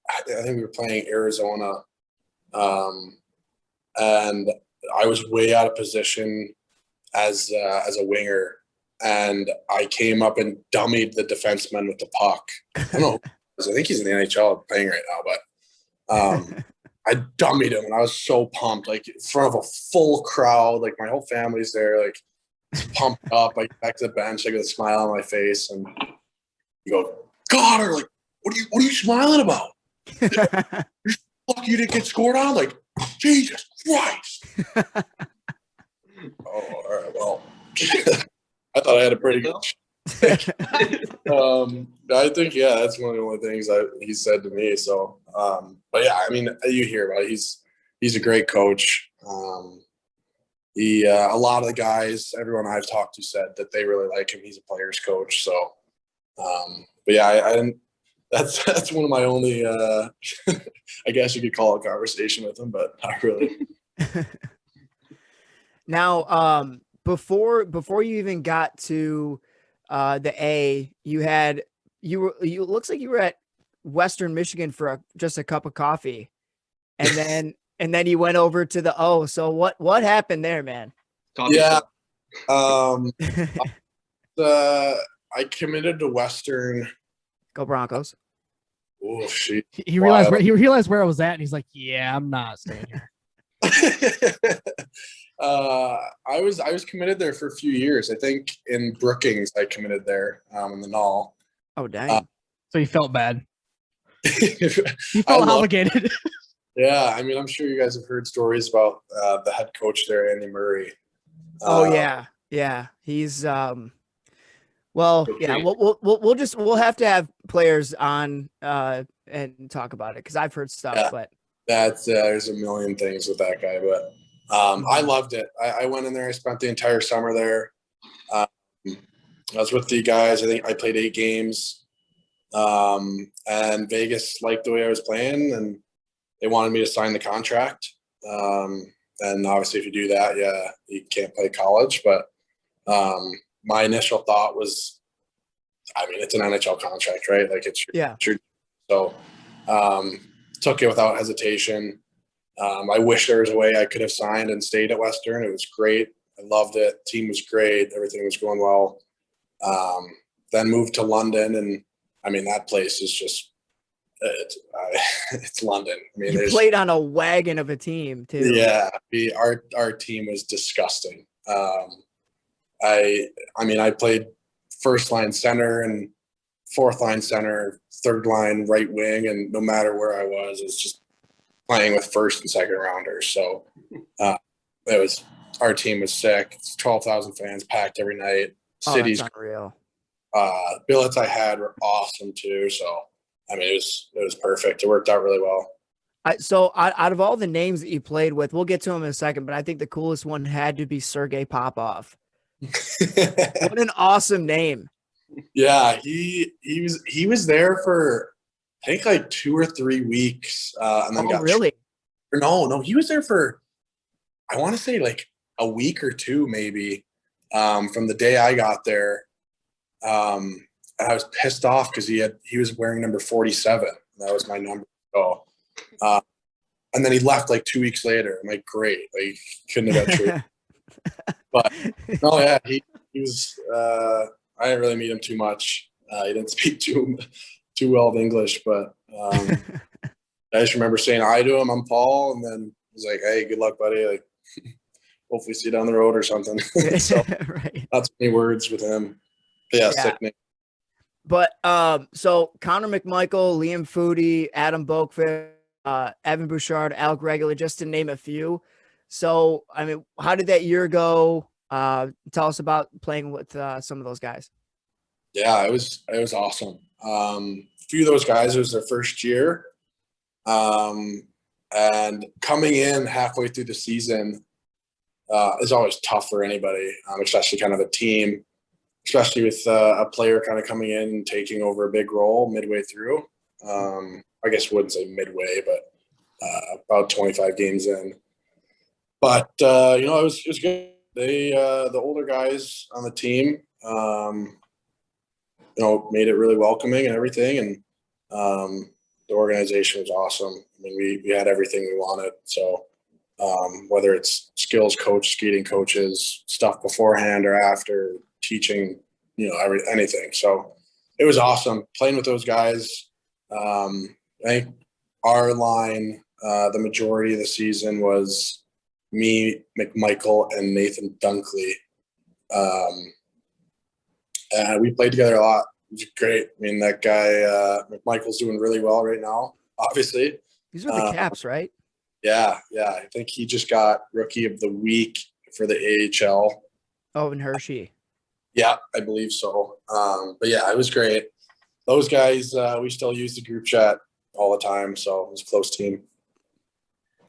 I think we were playing Arizona, and I was way out of position as a winger, and I came up and dummied the defenseman with the puck. I don't know. I think he's in the NHL playing right now, but I dummied him, and I was so pumped, like in front of a full crowd, like my whole family's there, like pumped up. I get back to the bench, I got a smile on my face, and you go, Cotter, like, what are you smiling about? You're lucky you didn't get scored on. Like, Jesus Christ. Oh, all right. Well, I thought I had a pretty good. I think that's one of the only things he said to me. So, but yeah, I mean, you hear about it. He's a great coach. A lot of the guys, everyone I've talked to said that they really like him. He's a player's coach. So, but yeah, I didn't. that's one of my only, I guess you could call it conversation with him, but not really. Now, before you even got to the A, you looks like you were at Western Michigan for just a cup of coffee, and then you went over to the O. So what happened there, man? Yeah, I committed to Western. Go Broncos. Oh shit! He realized where I was at, and he's like, "Yeah, I'm not staying here." I was committed there for a few years. I think in Brookings, I committed there in the Null. Oh dang! So he felt bad. He felt obligated. Yeah, I mean, I'm sure you guys have heard stories about the head coach there, Andy Murray. Oh yeah. He's well, yeah. We'll have to have players on and talk about it because I've heard stuff. Yeah. But That's there's a million things with that guy, but I loved it. I went in there. I spent the entire summer there. I was with the guys. I think I played 8 games, and Vegas liked the way I was playing, and they wanted me to sign the contract. And obviously, if you do that, yeah, you can't play college. But my initial thought was, I mean, it's an NHL contract, right? Like it's your so took it without hesitation. I wish there was a way I could have signed and stayed at Western. It was great. I loved it. Team was great. Everything was going well. Then moved to London, and I mean that place is just it's London. I mean, you played on a wagon of a team too. Yeah, our team was disgusting. I mean, I played first line center and fourth line center, third line right wing, and no matter where I was just playing with first and second rounders. So our team was sick. It's 12,000 fans packed every night. Cities, that's unreal. Billets I had were awesome too. So I mean, it was perfect. It worked out really well. So out of all the names that you played with, we'll get to him in a second, but I think the coolest one had to be Sergei Popov. What an awesome name. Yeah, he was there for I think like 2 or 3 weeks, and then really? No, he was there for I want to say like a week or 2 maybe, from the day I got there. And I was pissed off because he was wearing number 47. That was my number. So, and then he left like 2 weeks later. I'm like, great, like couldn't have got traded. But no, yeah, he was. I didn't really meet him too much. He didn't speak too well of English, but I just remember saying hi to him. I'm Paul, and then he's like, "Hey, good luck, buddy. Like, hopefully see you down the road or something." So right. Not too many words with him. But yeah, sick name. But so Connor McMichael, Liam Foudy, Adam Boqvist, Evan Bouchard, Alec Regula, just to name a few. So I mean, how did that year go? Tell us about playing with some of those guys. Yeah, it was awesome. A few of those guys, it was their first year. And coming in halfway through the season is always tough for anybody, especially kind of a team, especially with a player kind of coming in and taking over a big role midway through. I guess I wouldn't say midway, but about 25 games in. But, it was good. They, the older guys on the team, made it really welcoming and everything. And the organization was awesome. I mean, we had everything we wanted. So whether it's skills coach, skating coaches, stuff beforehand or after, teaching, anything. So it was awesome playing with those guys. I think our line, the majority of the season was me, McMichael, and Nathan Dunkley. And we played together a lot. It was great. I mean, that guy, McMichael's doing really well right now, obviously. These are the Caps, right? Yeah. I think he just got Rookie of the Week for the AHL. Oh, and Hershey. Yeah, I believe so. But yeah, it was great. Those guys, we still use the group chat all the time, so it was a close team.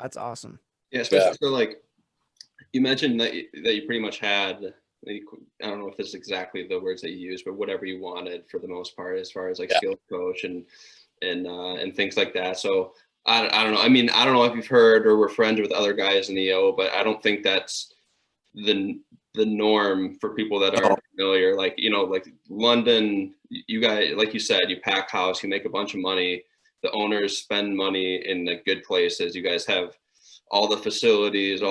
That's awesome. Yeah, especially for like you mentioned that you pretty much had I don't know if this is exactly the words that you use, but whatever you wanted for the most part, as far as like skills coach and things like that. So I don't know. I mean, I don't know if you've heard or were friends with other guys in the O, but I don't think that's the norm for people that aren't familiar. Like, you know, like London, you guys, like you said, you pack house, you make a bunch of money. The owners spend money in the good places. You guys have all the facilities,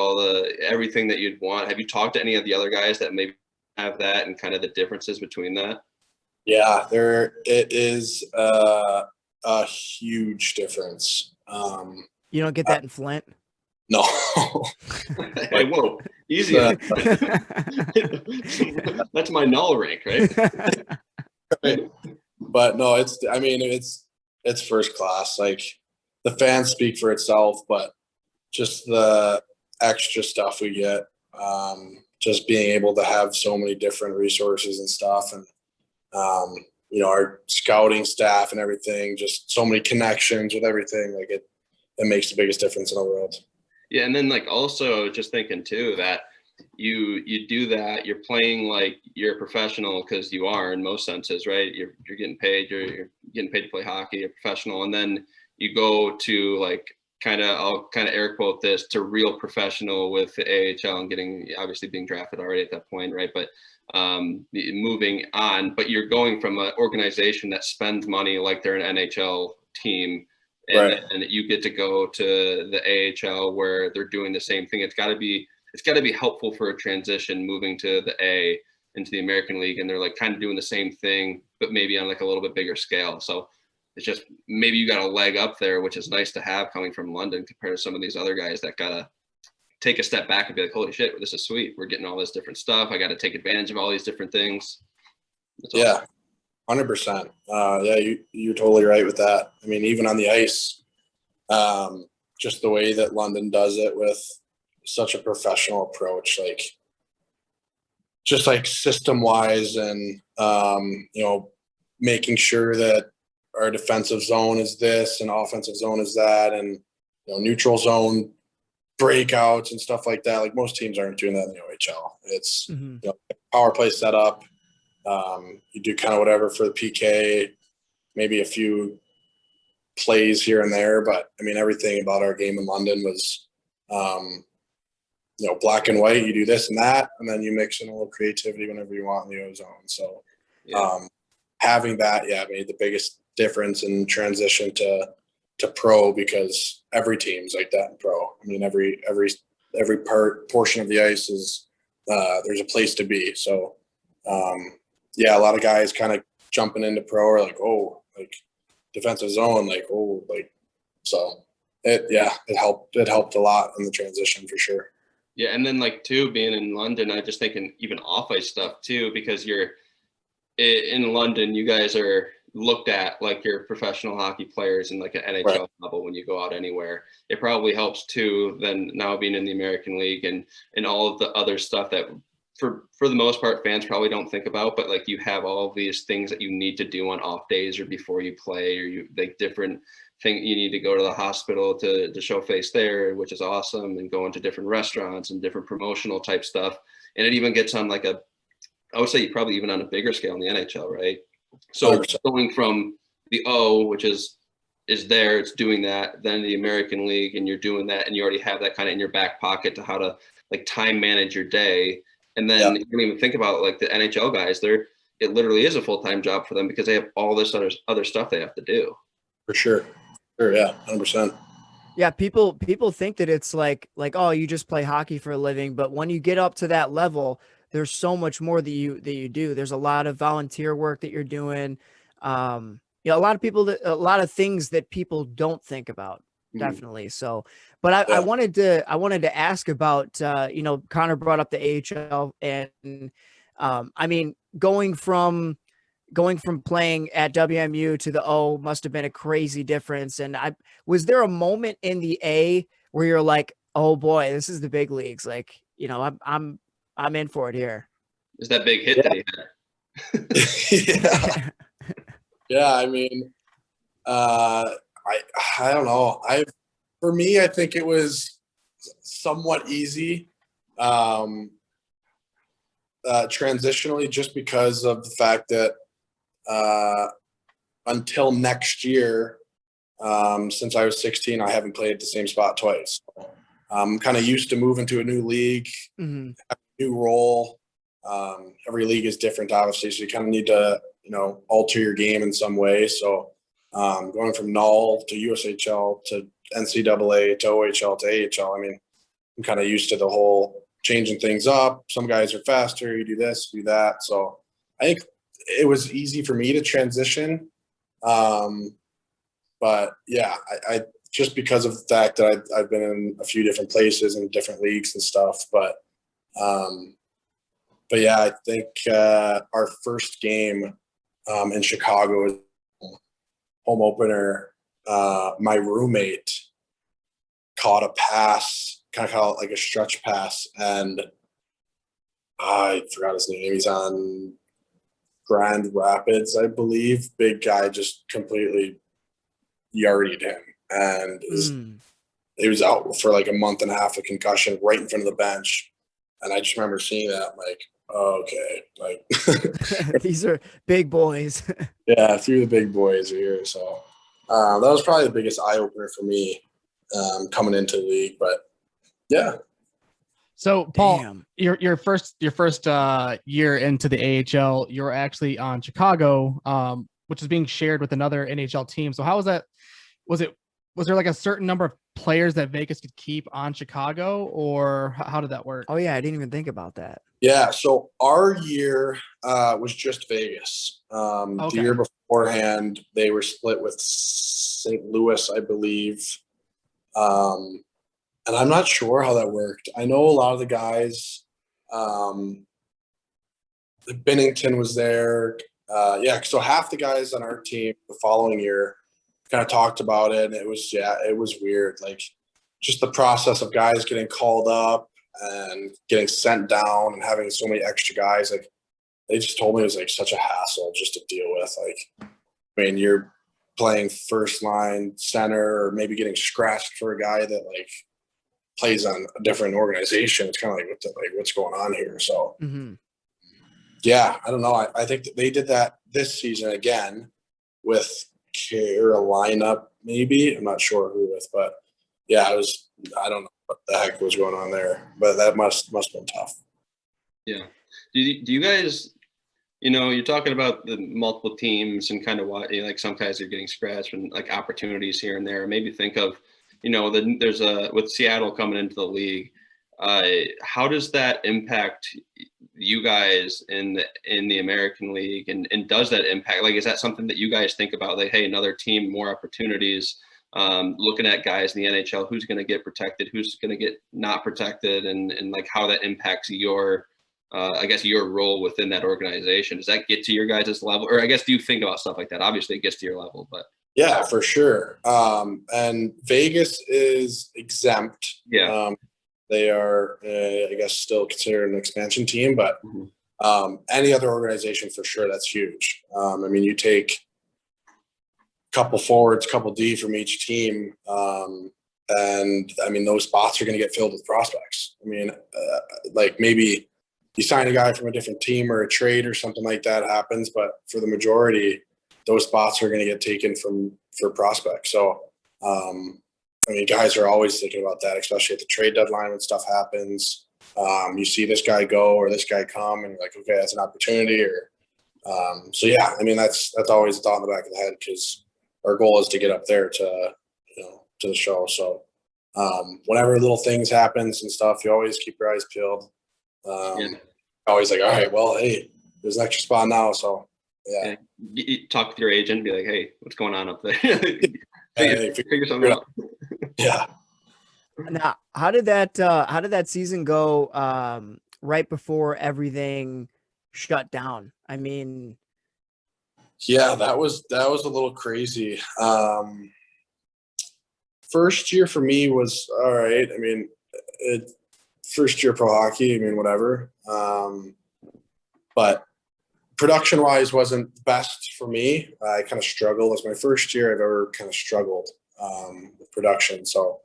everything that you'd want. Have you talked to any of the other guys that maybe have that and kind of the differences between that? Yeah, it is a huge difference. You don't get that in Flint? No. Hey, whoa, easy. That's my null rank, right? But no, it's first class. Like, the fans speak for itself, but just the extra stuff we get, just being able to have so many different resources and stuff, and you know, our scouting staff and everything, just so many connections with everything. Like, it makes the biggest difference in the world. Yeah, and then like also just thinking too that you do that, you're playing like you're a professional, because you are in most senses, right? You're getting paid, you're getting paid to play hockey, you're professional, and then you go to like I'll kind of air quote this, to real professional with the AHL and obviously being drafted already at that point, right? But moving on, but you're going from an organization that spends money like they're an NHL team, and you get to go to the AHL where they're doing the same thing. It's got to be helpful for a transition moving to the A into the American League, and they're like kind of doing the same thing, but maybe on like a little bit bigger scale. So it's just, maybe you got a leg up there, which is nice to have coming from London compared to some of these other guys that gotta take a step back and be like, holy shit, this is sweet. We're getting all this different stuff. I got to take advantage of all these different things. That's awesome. 100%. Yeah, you're totally right with that. I mean, even on the ice, just the way that London does it with such a professional approach, like just like system wise, and you know, making sure that our defensive zone is this and offensive zone is that, and you know, neutral zone breakouts and stuff like that. Like, most teams aren't doing that in the OHL. It's you know, power play setup. You do kind of whatever for the PK, maybe a few plays here and there, but I mean, everything about our game in London was, you know, black and white. You do this and that, and then you mix in a little creativity whenever you want in the O zone. So having that, made the biggest difference in transition to pro, because every team's like that in pro. I mean, every portion of the ice is there's a place to be. So a lot of guys kind of jumping into pro are like, oh, like defensive zone, like, oh, like, so it helped a lot in the transition for sure. Yeah, and then like too, being in London, I just thinking even off ice stuff too, because you're in London, you guys are looked at like you're professional hockey players in like an NHL level when you go out anywhere. It probably helps too, then now being in the American League and all of the other stuff that for the most part fans probably don't think about, but like you have all of these things that you need to do on off days or before you play, or you like different thing, you need to go to the hospital to show face there, which is awesome, and go into different restaurants and different promotional type stuff. And it even gets on like I would say probably even on a bigger scale in the NHL, right? So 100%. Going from the O, which is there, it's doing that, then the American League, and you're doing that, and you already have that kind of in your back pocket to how to like time manage your day. And then you don't even think about like the NHL guys, it literally is a full-time job for them because they have all this other stuff they have to do. For sure. Yeah, 100%. Yeah, people think that it's like, oh, you just play hockey for a living, but when you get up to that level, there's so much more that you do. There's a lot of volunteer work that you're doing. A lot of things that people don't think about. Definitely. So, but I wanted to ask about, Connor brought up the AHL, and I mean, going from playing at WMU to the O must have been a crazy difference. And was there a moment in the A where you're like, oh boy, this is the big leagues? Like, I'm in for it here. Is that big hit that he had? Yeah. I mean, I don't know. For me, I think it was somewhat easy. transitionally, just because of the fact that until next year, since I was 16, I haven't played the same spot twice. I'm kind of used to moving to a new league, new role. Every league is different, obviously, so you kind of need to, alter your game in some way. So going from null to USHL to NCAA to OHL to AHL, I mean, I'm kind of used to the whole changing things up. Some guys are faster. You do this, do that. So I think it was easy for me to transition. But yeah, I just because of the fact that I've been in a few different places and different leagues and stuff. But yeah, I think our first game in Chicago, home opener, my roommate caught a pass, kind of call it like a stretch pass, and I forgot his name. He's on Grand Rapids, I believe. Big guy, just completely yarded him, and he was out for like a month and a half of concussion right in front of the bench. And I just remember seeing that, I'm like, oh, okay, like these are big boys. Yeah, through the big boys are here. So that was probably the biggest eye opener for me coming into the league. But yeah. So Paul, your first year into the AHL, you were actually on Chicago, which is being shared with another NHL team. So how was that? Was there like a certain number of players that Vegas could keep on Chicago, or how did that work? Oh yeah, I didn't even think about that. Yeah, so our year was just Vegas. The year beforehand, they were split with St. Louis, I believe. And I'm not sure how that worked. I know a lot of the guys, Bennington was there. So half the guys on our team the following year kind of talked about it, and it was weird. Like, just the process of guys getting called up and getting sent down and having so many extra guys. Like, they just told me it was like such a hassle just to deal with. Like, I mean, you're playing first line center or maybe getting scratched for a guy that like plays on a different organization. It's kind of like, what's going on here? So yeah, I don't know. I think that they did that this season again with Carolina, maybe. I'm not sure who with, but yeah, I don't know what the heck was going on there, but that must have been tough. Yeah. Do you guys, you're talking about the multiple teams and kind of what, like some guys are getting scratched and like opportunities here and there. Maybe think of, there's with Seattle coming into the league. How does that impact you guys in the American League, and does that impact, like, is that something that you guys think about, like, hey, another team, more opportunities, looking at guys in the NHL, who's going to get protected, who's going to get not protected, and like how that impacts your I guess your role within that organization? Does that get to your guys' level, or I guess do you think about stuff like that? Obviously it gets to your level, but yeah, for sure. And Vegas is exempt. Yeah. They are, I guess, still considered an expansion team, but any other organization for sure, that's huge. I mean, you take a couple forwards, couple D from each team, and I mean, those spots are going to get filled with prospects. I mean, like maybe you sign a guy from a different team or a trade or something like that happens, but for the majority, those spots are going to get taken for prospects. So, I mean, guys are always thinking about that, especially at the trade deadline when stuff happens. You see this guy go or this guy come, and you're like, okay, that's an opportunity. Or so yeah, I mean, that's always a thought in the back of the head, because our goal is to get up there to the show. So whenever little things happens and stuff, you always keep your eyes peeled. Always like, all right, well, hey, there's an extra spot now. So yeah. You talk with your agent and be like, hey, what's going on up there? figure something out. Yeah. Now, how did that season go right before everything shut down? I mean, yeah, that was a little crazy. First year for me was all right. I mean, first year pro hockey, I mean, whatever. But production-wise wasn't the best for me. I kind of struggled. It was my first year I've ever kind of struggled with production. So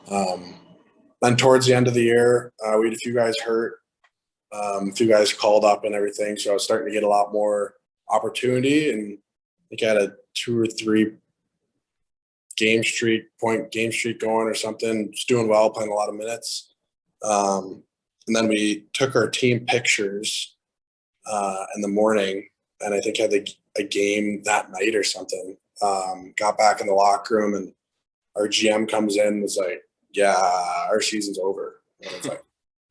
then towards the end of the year, we had a few guys hurt. A few guys called up and everything, so I was starting to get a lot more opportunity, and I think I had a 2 or 3 game streak going or something. Just doing well, playing a lot of minutes. And then we took our team pictures in the morning, and I think had a game that night or something. Got back in the locker room, and our GM comes in and was like, "Yeah, our season's over." And I was like,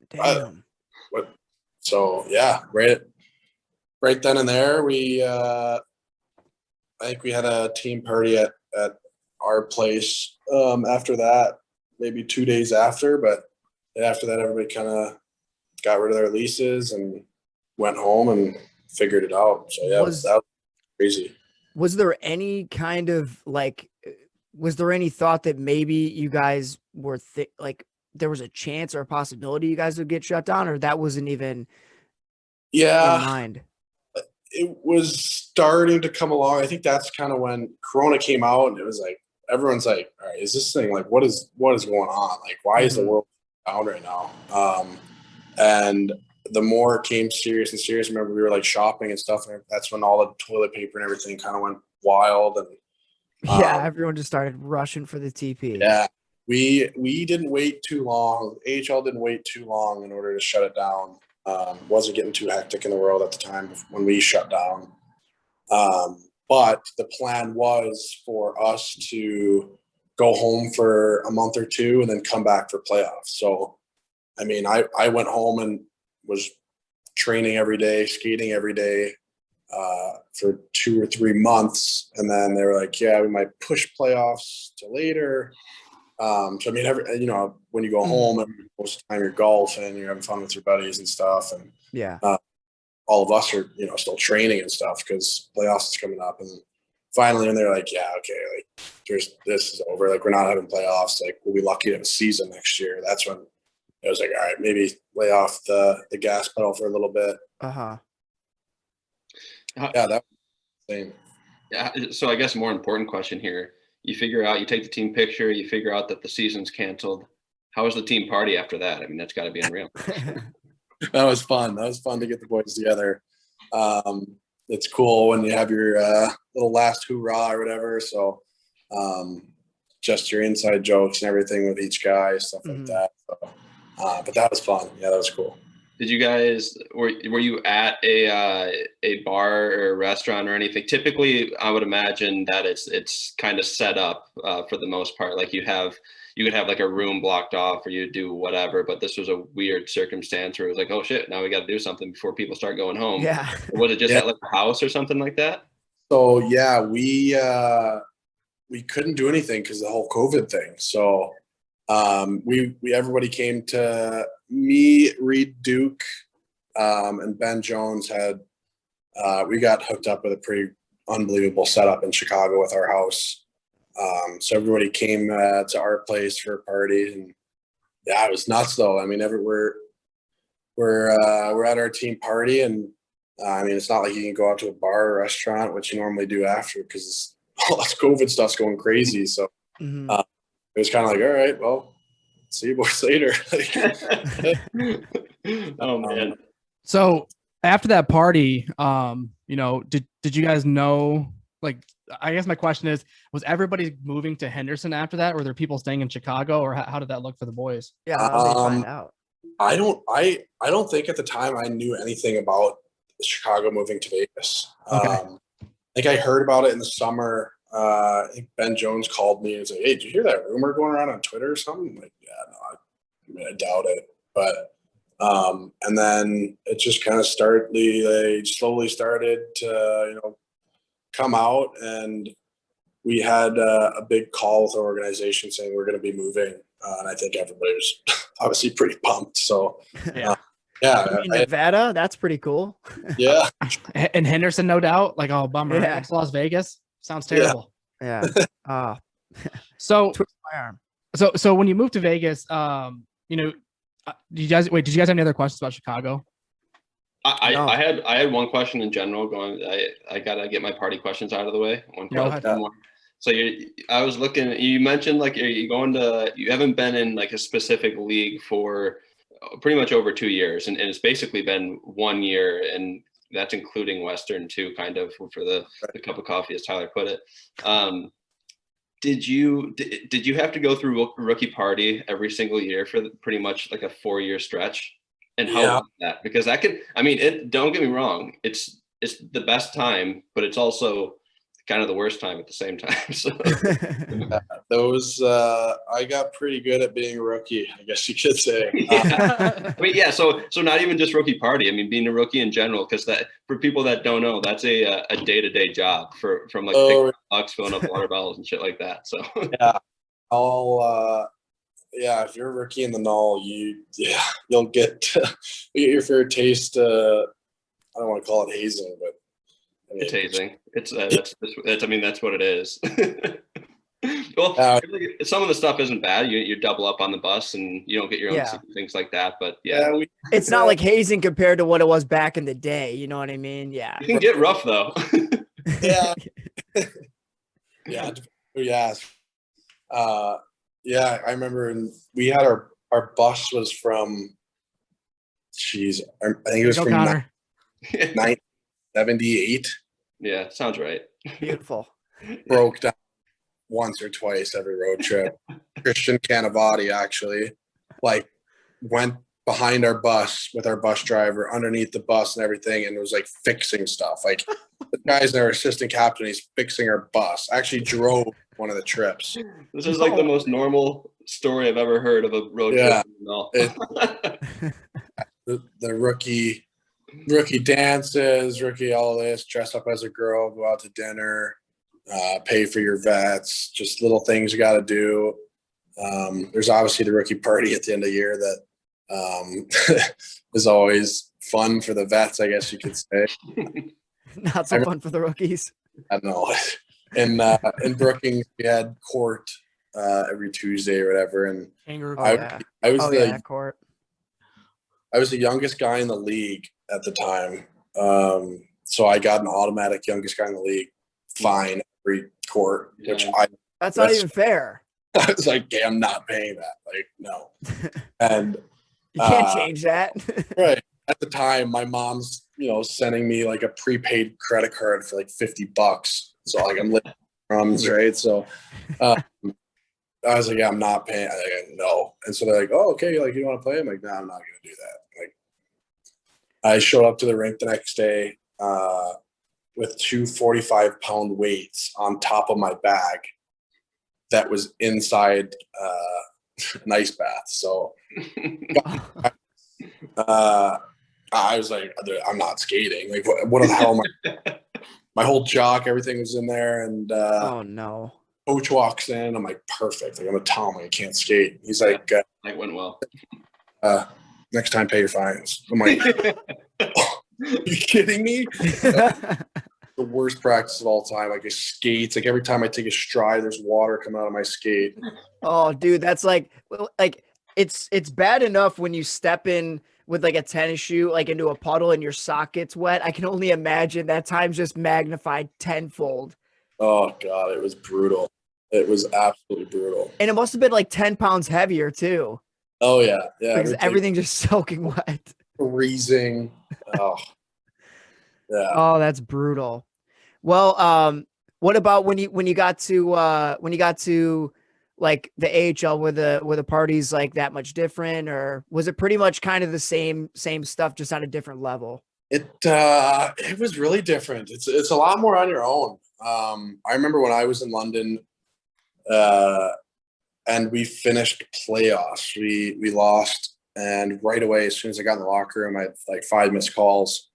Damn. what? So yeah, right then and there, we I think we had a team party at our place after that, maybe 2 days after. But after that, everybody kind of got rid of their leases and went home and figured it out. So yeah, that was crazy. Was there any kind of was there any thought that maybe you guys were there was a chance or a possibility you guys would get shut down, or that wasn't even in mind? It was starting to come along. I think that's kind of when Corona came out, and it was like everyone's like, "All right, is this thing like what is going on? Like, why is the world down right now?" And the more it came serious and serious, remember we were like shopping and stuff, and that's when all the toilet paper and everything kind of went wild. And everyone just started rushing for the TP. Yeah, we didn't wait too long. AHL didn't wait too long in order to shut it down. Wasn't getting too hectic in the world at the time when we shut down. But the plan was for us to go home for a month or two and then come back for playoffs. So, I mean, I went home and was training every day, skating every day for 2 or 3 months. And then they were like, yeah, we might push playoffs to later. So, I mean, when you go home, most of the time you're golfing, you're having fun with your buddies and stuff. And all of us are, still training and stuff because playoffs is coming up. And finally, when they're like, yeah, okay, like this is over. Like, we're not having playoffs. Like, we'll be lucky to have a season next year. That's when it was like, all right, maybe lay off the gas pedal for a little bit. Yeah, that was insane. Yeah. So I guess a more important question here. You take the team picture, you figure out that the season's canceled. How was the team party after that? I mean, that's got to be unreal. That was fun. That was fun to get the boys together. It's cool when you have your little last hoorah or whatever. So just your inside jokes and everything with each guy, stuff like that. So, but that was fun. Yeah, that was cool. Did you guys were you at a bar or a restaurant or anything? Typically, I would imagine that it's kind of set up for the most part. Like you could have like a room blocked off, or you do whatever. But this was a weird circumstance where it was like, oh shit, now we got to do something before people start going home. Yeah. Was it just at like a house or something like that? So yeah, we couldn't do anything because of the whole COVID thing. So everybody came to me, Reed Duke, and Ben Jones had we got hooked up with a pretty unbelievable setup in Chicago with our house. So everybody came to our place for a party, and yeah, it was nuts though. I mean, we're at our team party, and I mean, it's not like you can go out to a bar or restaurant, which you normally do after, because all this COVID stuff's going crazy. So it was kind of like, all right, well, see you boys later. Oh man. So after that party, did you guys know, like, I guess my question is, was everybody moving to Henderson after that? Were there people staying in Chicago, or how did that look for the boys? Yeah, how did they find out? I don't think at the time I knew anything about Chicago moving to Vegas. Okay. I think I heard about it in the summer. I think Ben Jones called me and was like, hey, did you hear that rumor going around on Twitter or something? I'm like, yeah, no, I doubt it. But and then it just kind of they slowly started to come out, and we had a big call with our organization saying we're going to be moving, and I think everybody was obviously pretty pumped. So Nevada, that's pretty cool. Yeah. And Henderson, no doubt. Like, oh, bummer. Yeah. It's Las Vegas. Sounds terrible. Yeah. So twist my arm. So when you moved to Vegas, did you guys have any other questions about Chicago? I had one question in general going. I gotta get my party questions out of the way. So I was looking. You mentioned like you haven't been in like a specific league for pretty much over 2 years, and it's basically been 1 year, and that's including Western too, kind of for the cup of coffee, as Tyler put it. Did you have to go through rookie party every single year for pretty much like a 4-year stretch? And how was that? Because that could, I mean, don't get me wrong, it's the best time, but it's also kind of the worst time at the same time. So those I got pretty good at being a rookie, I guess you could say. I mean, yeah. So not even just rookie party. I mean, being a rookie in general, because that, for people that don't know, that's a day-to-day job from like picking up pucks, filling up water bottles and shit like that. So if you're a rookie in the null, you'll get your fair taste. I don't want to call it hazing, but it's hazing. It's that's I mean, that's what it is. Well, some of the stuff isn't bad. You double up on the bus and you don't get your own seat, things like that. But it's not like hazing compared to what it was back in the day. You know what I mean? Yeah. You can get rough though. Yeah. I remember we had our bus was from, I think it was from Connor. 1978. Yeah, sounds right. Beautiful. Broke down once or twice every road trip. Christian Canavati actually went behind our bus with our bus driver underneath the bus and everything, and it was like fixing stuff. Like the guy's our assistant captain, he's fixing our bus. Actually drove one of the trips. This is like the most normal story I've ever heard of a road trip. The rookie dances, rookie all this, dress up as a girl, go out to dinner, pay for your vets, just little things you got to do. There's obviously the rookie party at the end of the year that is always fun for the vets, I guess you could say. Not so fun for the rookies. I know. In Brookings, we had court every Tuesday or whatever, and I was court. I was the youngest guy in the league at the time. So I got an automatic youngest guy in the league fine every court, which that's not even fair. I was like, okay, I'm not paying that. Like, no. And you can't change that. Right. At the time, my mom's, sending me like a prepaid credit card for like $50. So like I'm living crumbs, right? So I was like, yeah, I'm not paying. No. And so they're like, oh, okay, like you want to play? I'm like, no, I'm not gonna do that. Like I showed up to the rink the next day with 2 45-pound weights on top of my bag that was inside an ice bath. So I was like, I'm not skating. Like, what the hell am I? My whole jock, everything was in there. And oh, no. Coach walks in. I'm like, perfect. Like, I'm a Tom. I can't skate. He's like, that went well. Next time, pay your fines. I'm like, oh, are you kidding me? The worst practice of all time. Like, skates. Like, every time I take a stride, there's water coming out of my skate. Oh, dude, that's like it's bad enough when you step in with like a tennis shoe, like into a puddle and your sock gets wet. I can only imagine that time's just magnified tenfold. Oh God, it was brutal. It was absolutely brutal. And it must have been like 10 pounds heavier too. Oh yeah. Yeah. Because everything just soaking wet. Freezing. Oh. Yeah. Oh, that's brutal. Well, what about when you got to like the AHL, were the parties like that much different, or was it pretty much kind of the same stuff, just on a different level? It was really different. It's a lot more on your own. I remember when I was in London, and we finished playoffs. We lost, and right away, as soon as I got in the locker room, I had like 5 missed calls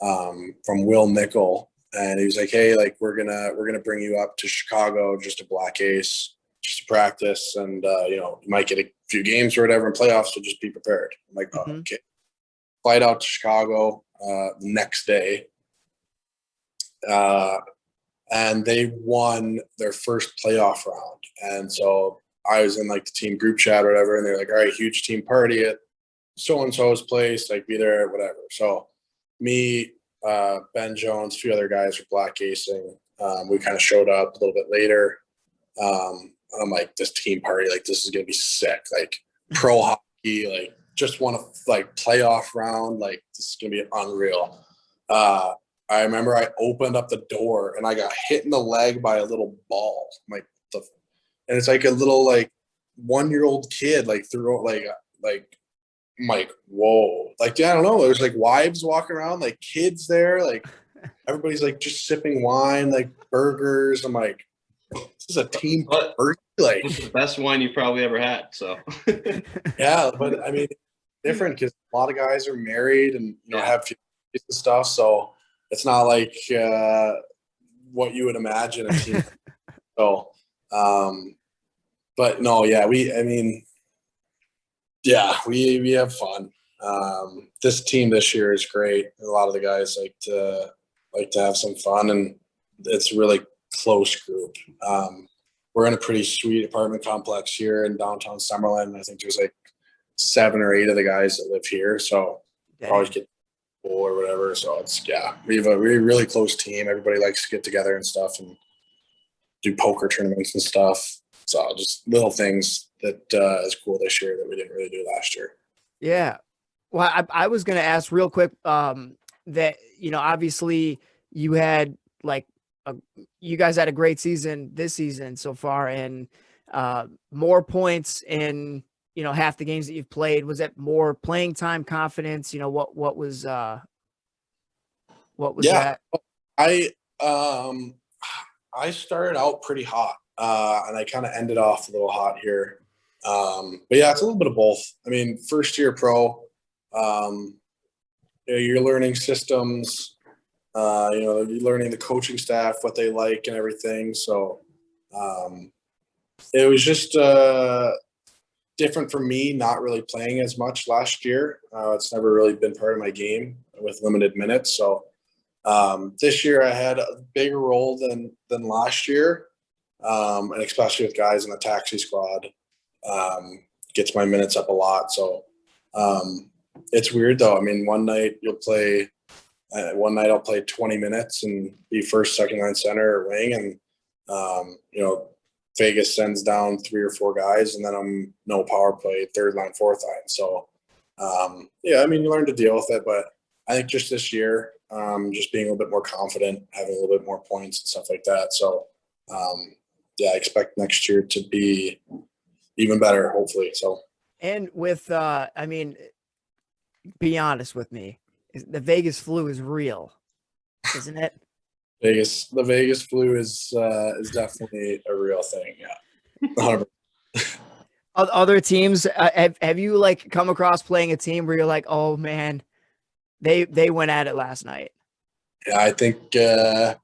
from Will Nickel, and he was like, "Hey, like we're gonna bring you up to Chicago, just a black ace, just to practice, and you might get a few games or whatever in playoffs, so just be prepared." I'm like, "Oh, okay." Flight out to Chicago the next day, and they won their first playoff round, and so I was in like the team group chat or whatever, and they're like, "All right, huge team party at so and so's place, like be there, whatever." So me, Ben Jones, a few other guys were black acing. We kind of showed up a little bit later. And I'm like, this team party, like this is gonna be sick. Like pro hockey, like just won a playoff round. Like, this is gonna be unreal. I remember I opened up the door and I got hit in the leg by a little ball. I'm like, and it's like a little 1-year-old kid threw I'm like, whoa. I don't know. There's wives walking around, kids there, everybody's just sipping wine, burgers. I'm like, this is a team party. It's the best wine you've probably ever had. So yeah, but I mean, different because a lot of guys are married and have kids and stuff. So it's not what you would imagine a team. So, but no, yeah, we have fun. This team this year is great. A lot of the guys like to have some fun, and it's a really close group. We're in a pretty sweet apartment complex here in downtown Summerlin. I think there's 7 or 8 of the guys that live here. So always get pool or whatever. So we have a really close team. Everybody likes to get together and stuff and do poker tournaments and stuff. So just little things that is cool this year that we didn't really do last year. Yeah. Well, I was going to ask real quick that, obviously you had you guys had a great season this season so far, and more points in, half the games that you've played. Was that more playing time, confidence? What was that? I started out pretty hot, and I kind of ended off a little hot here. But yeah, it's a little bit of both. I mean, first year pro, you're learning systems, you're learning the coaching staff, what they like and everything. So it was just different for me, not really playing as much last year. It's never really been part of my game with limited minutes. So this year I had a bigger role than last year, and especially with guys in the taxi squad. Gets my minutes up a lot. So it's weird though. I mean, one night I'll play 20 minutes and be first, second line center or wing. And, Vegas sends down 3 or 4 guys, and then I'm no power play, third line, fourth line. So, you learn to deal with it, but I think just this year, just being a little bit more confident, having a little bit more points and stuff like that. So, I expect next year to be even better, hopefully. So, and with, be honest with me, the Vegas flu is real, isn't it? The Vegas flu is definitely a real thing. Yeah. 100%. Other teams, have you come across playing a team where you're like, oh man, they went at it last night? Yeah, I think this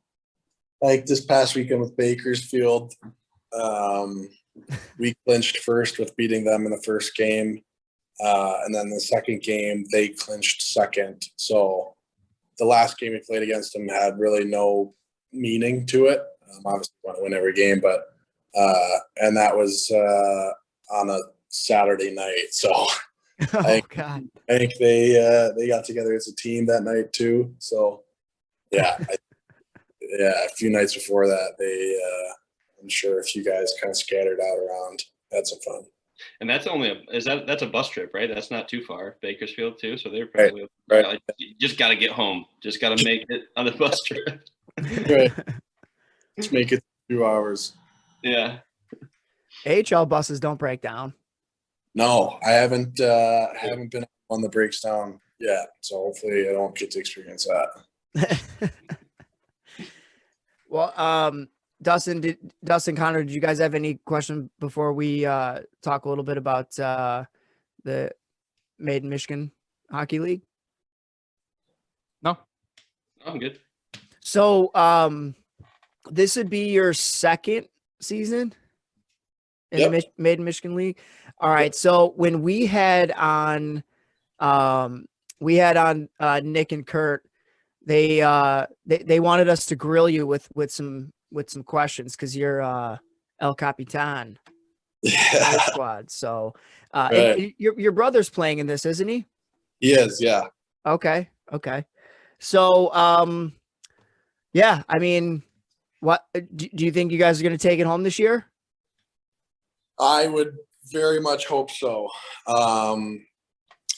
past weekend with Bakersfield, we clinched first with beating them in the first game. And then the second game, they clinched second. So the last game we played against them had really no meaning to it. Obviously, we want to win every game, but and that was on a Saturday night. So I think they got together as a team that night too. So yeah, a few nights before that, I'm sure a few guys kind of scattered out around, had some fun. And that's that's a bus trip, right? That's not too far, Bakersfield too. So they're probably right. You just got to get home. Just got to make it on the bus trip. Right. Just make it 2 hours. Yeah. AHL buses don't break down. No, I haven't been on the breaks down yet. So hopefully I don't get to experience that. Well, Dustin, Connor, did you guys have any questions before we talk a little bit about the Made in Michigan Hockey League? No, I'm good. So this would be your second season in the Made in Michigan League. All right. So when we had on Nick and Kurt, they wanted us to grill you with some questions because you're El Capitan squad. So right. Your brother's playing in this, isn't he? He is, yeah. Okay. So yeah, I mean, what do you think you guys are going to take it home this year? I would very much hope so.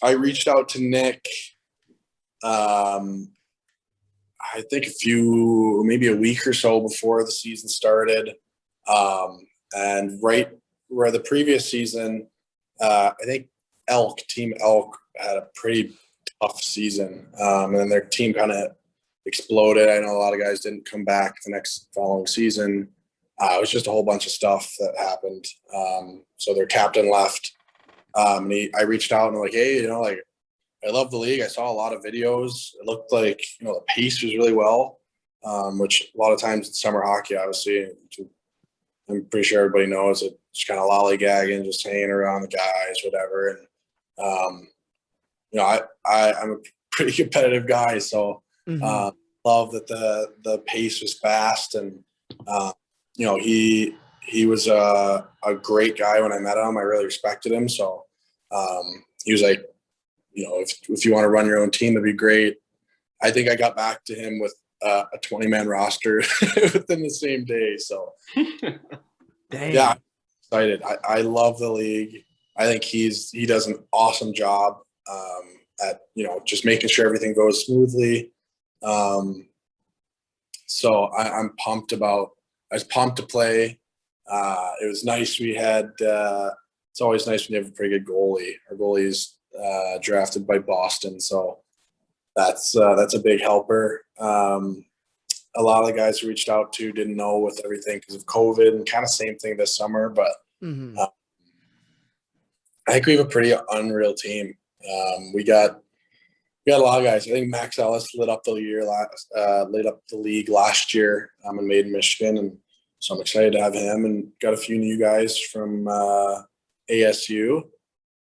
I reached out to Nick. I think maybe a week or so before the season started. And right where the previous season, I think Team Elk had a pretty tough season. And then their team kind of exploded. I know a lot of guys didn't come back the next following season. It was just a whole bunch of stuff that happened. So their captain left. I reached out and like, hey, I love the league. I saw a lot of videos. It looked like, the pace was really well, which a lot of times in summer hockey, obviously, I'm pretty sure everybody knows it. Just kind of lollygagging, just hanging around the guys, whatever. And, I'm a pretty competitive guy. So love that the pace was fast. And, he was a great guy when I met him. I really respected him. So he was like, if you want to run your own team, that'd be great. I think I got back to him with a 20-man roster within the same day. So, yeah, I'm excited. I love the league. I think he does an awesome job at just making sure everything goes smoothly. So I'm pumped I was pumped to play. It was nice. We had. It's always nice when you have a pretty good goalie. Our goalie's drafted by Boston, so that's a big helper. A lot of the guys who reached out to didn't know with everything because of COVID, and kind of same thing this summer. But I think we have a pretty unreal team. We got a lot of guys. I think Max Ellis lit up the league last year in Maiden, Michigan, and so I'm excited to have him. And got a few new guys from ASU.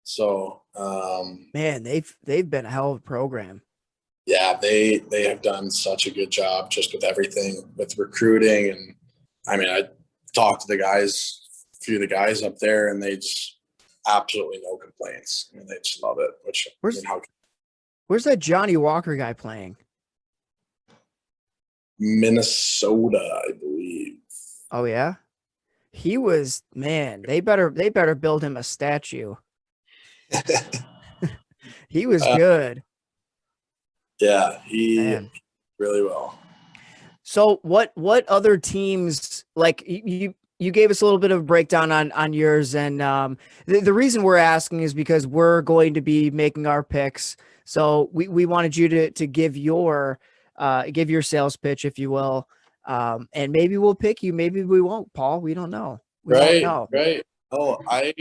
So man, they've been a hell of a program. Yeah, they have done such a good job just with everything, with recruiting. And I mean, I talked to a few of the guys up there, and they just absolutely no complaints. I mean, they just love it. Where's that Johnny Walker guy playing? Minnesota, I believe. Oh yeah, he was, man. They better build him a statue. He was good. Yeah, he really well. So what other teams, like you gave us a little bit of a breakdown on yours, and the reason we're asking is because we're going to be making our picks. So we wanted you to give your sales pitch, if you will, and maybe we'll pick you, maybe we won't, Paul. We don't know. Right. Oh, I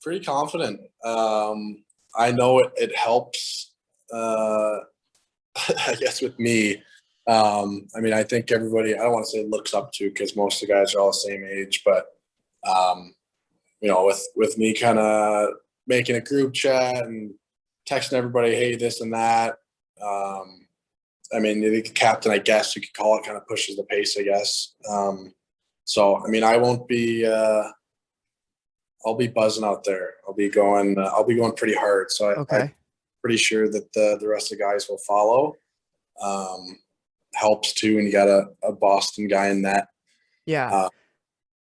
pretty confident. I know it helps. I guess with me, I mean, I think everybody, I don't want to say looks up to, because most of the guys are all the same age, but, with me kind of making a group chat and texting everybody, hey, this and that. I mean, the captain, I guess you could call it, kind of pushes the pace, I guess. So, I mean, I won't be, I'll be buzzing out there. I'll be going pretty hard. So I'm pretty sure that the rest of the guys will follow. Helps too when you got a Boston guy in that. Yeah.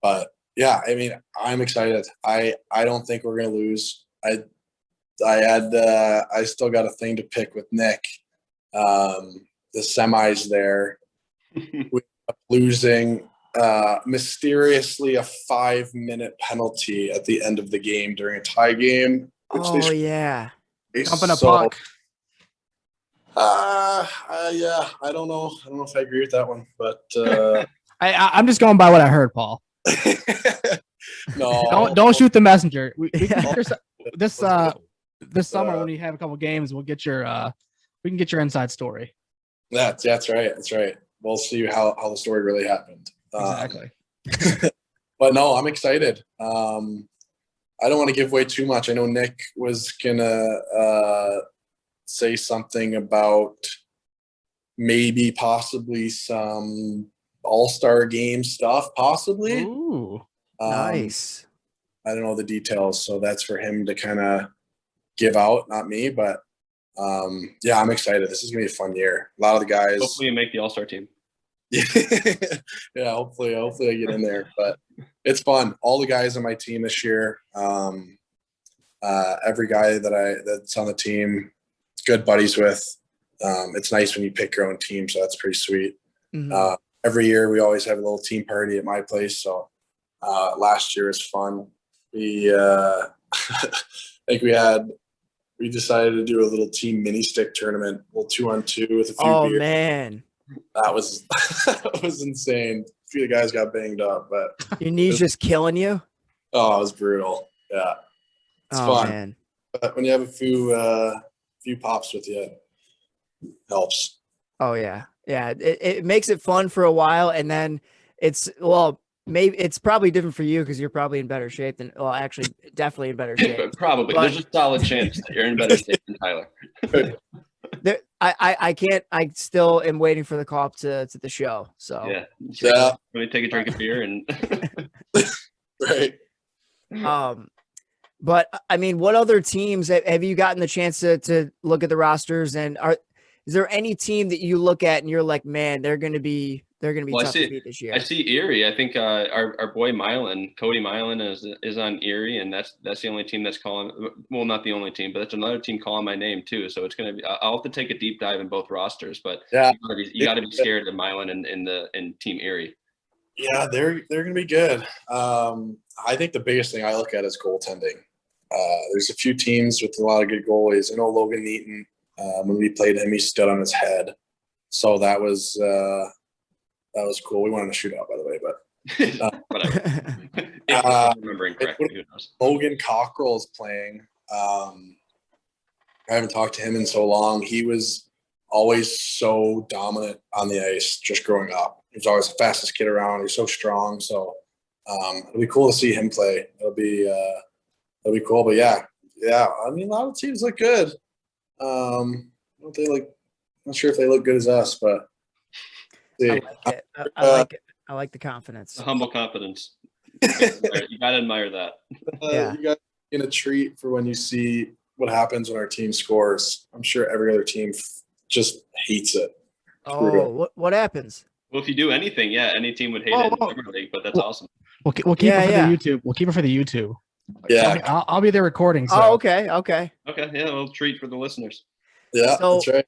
But yeah, I mean, I'm excited. I don't think we're gonna lose. I still got a thing to pick with Nick. The semis there. We ended up losing mysteriously a 5-minute penalty at the end of the game during a tie game. Yeah. Jumping a puck. Yeah, I don't know. I don't know if I agree with that one, but I'm just going by what I heard, Paul. No, don't shoot the messenger. This summer when you have a couple games, we can get your inside story. That's right. That's right. We'll see how the story really happened. Exactly. But no, I'm excited. I don't want to give away too much. I know Nick was gonna say something about maybe possibly some all-star game stuff, possibly. Ooh, nice. I don't know the details, so that's for him to kind of give out, not me. But yeah, I'm excited. This is gonna be a fun year. A lot of the guys. Hopefully, you make the all-star team. Yeah, hopefully I get in there. But it's fun. All the guys on my team this year. Every guy that's on the team, good buddies with. It's nice when you pick your own team, so that's pretty sweet. Mhm. Every year we always have a little team party at my place. So last year was fun. We I think we decided to do a little team mini stick tournament, a little 2-on-2 with a few Oh beers. man, That was that was insane. A few of the guys got banged up, but your knees just killing you. oh, it was brutal. Yeah, it's fun. Man. But when you have a few pops with you, it helps. Oh yeah. It makes it fun for a while, and then maybe it's probably different for you because you're probably in better shape than. Well, actually, definitely in better shape. Probably. But- There's a solid chance that you're in better shape than Tyler. I can't. I still am waiting for the call up to the show. So Yeah. Yeah. Let me take a drink of beer and Right. But I mean, what other teams have you gotten the chance to look at the rosters, and is there any team that you look at and you're like, man, they're going to be Well, tough to beat this year? I see Erie. I think our boy Cody Milan is on Erie, and that's the only team that's calling. Well, not the only team, but that's another team calling my name too. So it's gonna be. I'll have to take a deep dive in both rosters, but Yeah. you got to be scared of Milan and Team Erie. Yeah, they're gonna be good. I think the biggest thing I look at is goaltending. There's a few teams with a lot of good goalies. I know Logan Neaton. When we played him, he stood on his head, so that was cool. We won in a shootout, by the way, but Whatever. If I'm remembering correctly, who knows? Logan Cockrell is playing. I haven't talked to him in so long. He was always so dominant on the ice just growing up. He was always the fastest kid around. He's so strong. So it'll be cool to see him play. It'll be cool. But yeah. I mean, a lot of teams look good. Not sure if they look good as us, but I like it. I like it. I like the confidence. The humble confidence. You gotta admire that. Yeah. You guys get a treat for when you see what happens when our team scores. I'm sure every other team just hates it. Oh, what happens? Well, if you do anything, yeah, any team would hate it in the Premier League, but that's awesome. We'll keep it for the YouTube. We'll keep it for the YouTube. Yeah. I'll be there recording. So. Oh, okay. Okay, yeah, a little treat for the listeners. Yeah, that's right.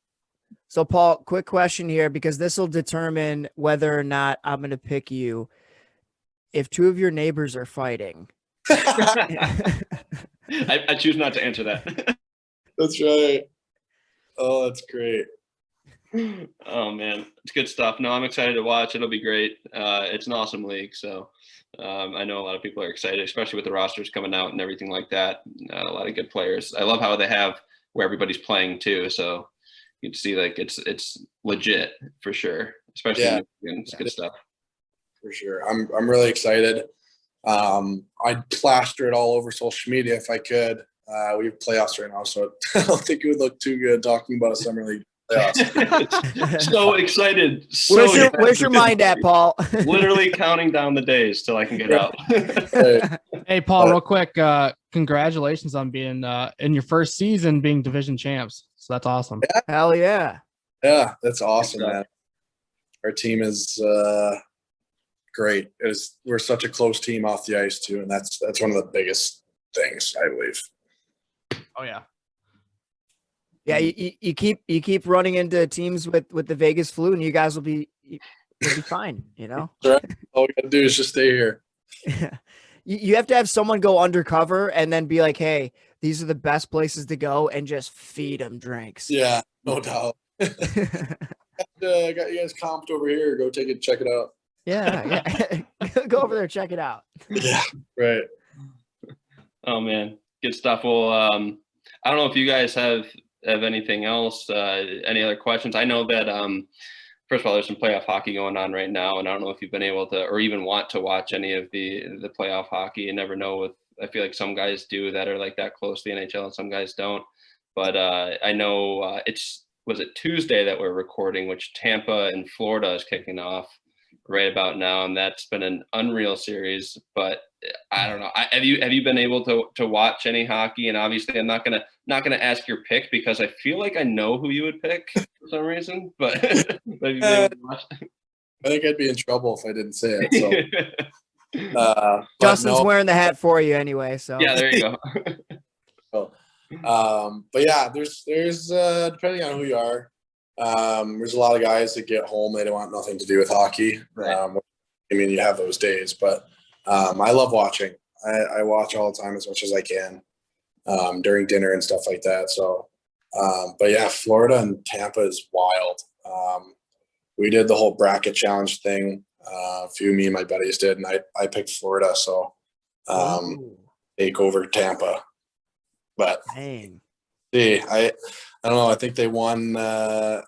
So, Paul, quick question here, because this will determine whether or not I'm going to pick you. If two of your neighbors are fighting. I choose not to answer that. That's right. Oh, that's great. Oh, man. It's good stuff. No, I'm excited to watch. It'll be great. It's an awesome league. So I know a lot of people are excited, especially with the rosters coming out and everything like that. A lot of good players. I love how they have where everybody's playing too. So you can see like it's legit for sure, especially it's good stuff. For sure. I'm really excited. I'd plaster it all over social media if I could. We have playoffs right now, so I don't think it would look too good talking about a summer league playoffs. So excited. Where's your mind at, Paul? Literally counting down the days till I can get out. Hey, Paul, real quick, congratulations on being in your first season being division champs. So that's awesome. Yeah. Hell yeah. Yeah, that's awesome, man. Our team is great. We're such a close team off the ice too, and that's one of the biggest things, I believe. Oh yeah. Yeah, you keep running into teams with the Vegas flu, and you guys will be fine. You know. That's right. All we gotta do is just stay here. You have to have someone go undercover and then be like, "Hey, these are the best places to go," and just feed them drinks. Yeah, no doubt. I got you guys comped over here. Go check it out. Yeah. Go over there, check it out. Yeah, right. Oh man, good stuff. Well, I don't know if you guys have anything else, any other questions. I know that first of all, there's some playoff hockey going on right now, and I don't know if you've been able to or even want to watch any of the playoff hockey. You never know. I feel like some guys do that are like that close to the NHL, and some guys don't. But I know was it Tuesday that we're recording, which Tampa and Florida is kicking off right about now, and that's been an unreal series. But I don't know. Have you been able to watch any hockey? And obviously, I'm not gonna ask your pick because I feel like I know who you would pick for some reason. But have you been able to watch? I think I'd be in trouble if I didn't say it. So, Justin's wearing the hat for you anyway. So yeah, there you go. But yeah, there's depending on who you are, there's a lot of guys that get home, they don't want nothing to do with hockey. Right. I mean, you have those days, but I love watching. I watch all the time as much as I can during dinner and stuff like that. So, but yeah, Florida and Tampa is wild. We did the whole bracket challenge thing. A few of me and my buddies did, and I picked Florida. So take over Tampa. But Dang. see, I don't know. I think they won. What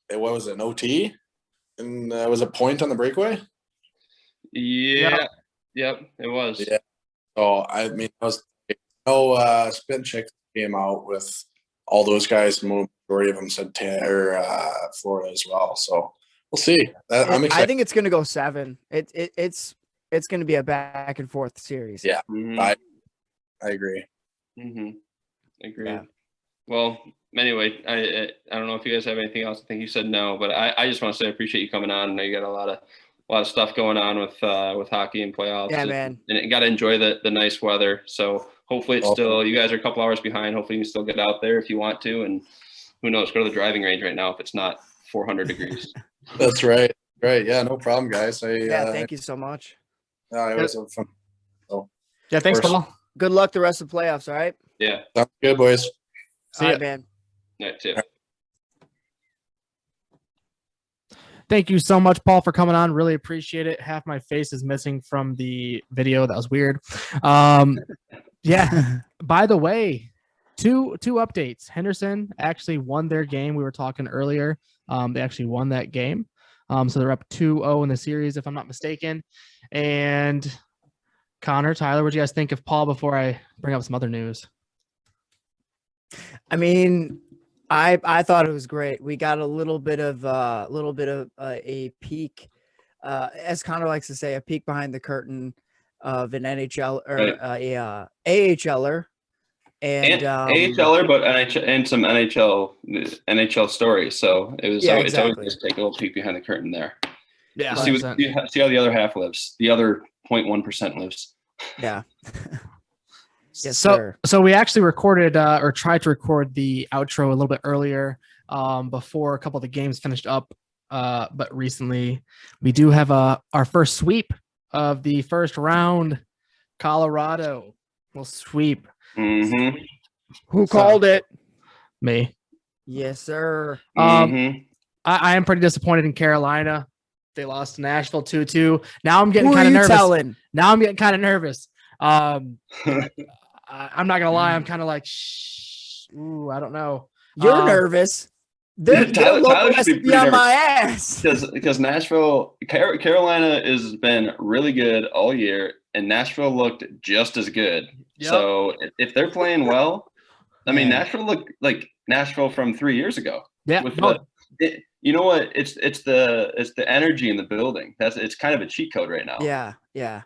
was it? An OT, and was a point on the breakaway. Yeah. Yep. It was. Yeah. So I mean, Spin Chick came out with all those guys. Majority of them said Florida as well. So we'll see. I'm excited. I think it's going to go 7. It's going to be a back and forth series. Yeah, Mhm. I agree. Agreed. Yeah. Well, anyway, I don't know if you guys have anything else. I think you said no, but I just want to say I appreciate you coming on. I know you got a lot of stuff going on with hockey and playoffs. Yeah, man. And you got to enjoy the nice weather. So hopefully it's still, you guys are a couple hours behind. Hopefully you can still get out there if you want to. And who knows, go to the driving range right now if it's not 400 degrees. That's right. Right. Yeah. No problem, guys. Thank you so much. It was a fun. Yeah, thanks, Of course. Paul. Good luck the rest of the playoffs. All right. Yeah. Sounds good, boys. See All ya. right, man. That too. Thank you so much, Paul, for coming on. Really appreciate it. Half my face is missing from the video. That was weird. Yeah. By the way, two updates. Henderson actually won their game. We were talking earlier. They actually won that game. So they're up 2-0 in the series, if I'm not mistaken. And Connor, Tyler, what do you guys think of Paul before I bring up some other news? I mean, I thought it was great. We got a little bit of a peek, as Connor likes to say, a peek behind the curtain of an NHL or a AHLer and AHLer, but NHL and some NHL stories. So it was it's always nice to take a little peek behind the curtain there. Yeah, see how the other half lives. The other 0.1% lives. Yeah. Yes, so we actually recorded or tried to record the outro a little bit earlier before a couple of the games finished up. But recently we do have our first sweep of the first round. Colorado will sweep. Mm-hmm. Who called it? Me. Yes, sir. I am pretty disappointed in Carolina. They lost to Nashville 2-2. Now I'm getting kind of nervous. Now I'm getting kind of nervous. I'm not gonna lie. I'm kind of like, ooh, I don't know. You're nervous. They're Tyler should be on my ass because Carolina has been really good all year, and Nashville looked just as good. Yep. So if they're playing well, I mean, Nashville looked like Nashville from 3 years ago. Yeah. You know what? It's the energy in the building. It's kind of a cheat code right now. Yeah. Yeah.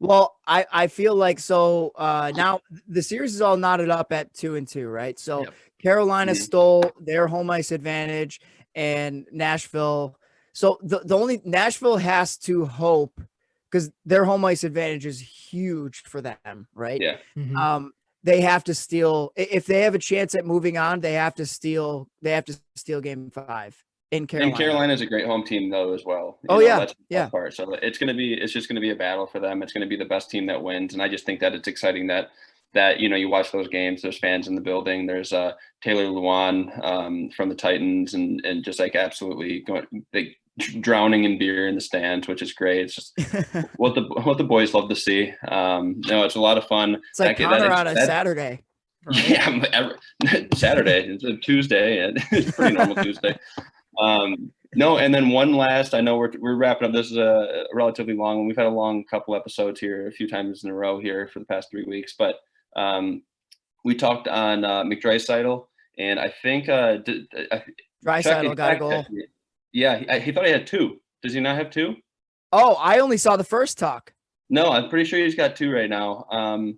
Well, I feel like now the series is all knotted up at 2-2, right? So Carolina stole their home ice advantage and Nashville. So the only Nashville has to hope because their home ice advantage is huge for them, right? Yeah. Mm-hmm. They have to steal if they have a chance at moving on. They have to steal game 5 in Carolina. And Carolina's a great home team though as well. That's the part. So it's just gonna be a battle for them. It's gonna be the best team that wins, and I just think that it's exciting that you watch those games. There's fans in the building. There's Taylor Lewan from the Titans, and just like absolutely drowning in beer in the stands, which is great. It's just what the boys love to see. It's a lot of fun. It's like Connor on a Saturday. Right? Yeah, Saturday. It's a Tuesday, and it's a pretty normal Tuesday. And then one last. I know we're wrapping up. This is a relatively long one. We've had a long couple episodes here, a few times in a row here for the past 3 weeks. But we talked on McDrysaddle, and I think Draisaitl got a goal. Yeah, he thought he had 2. Does he not have 2? Oh, I only saw the first talk. No, I'm pretty sure he's got 2 right now. And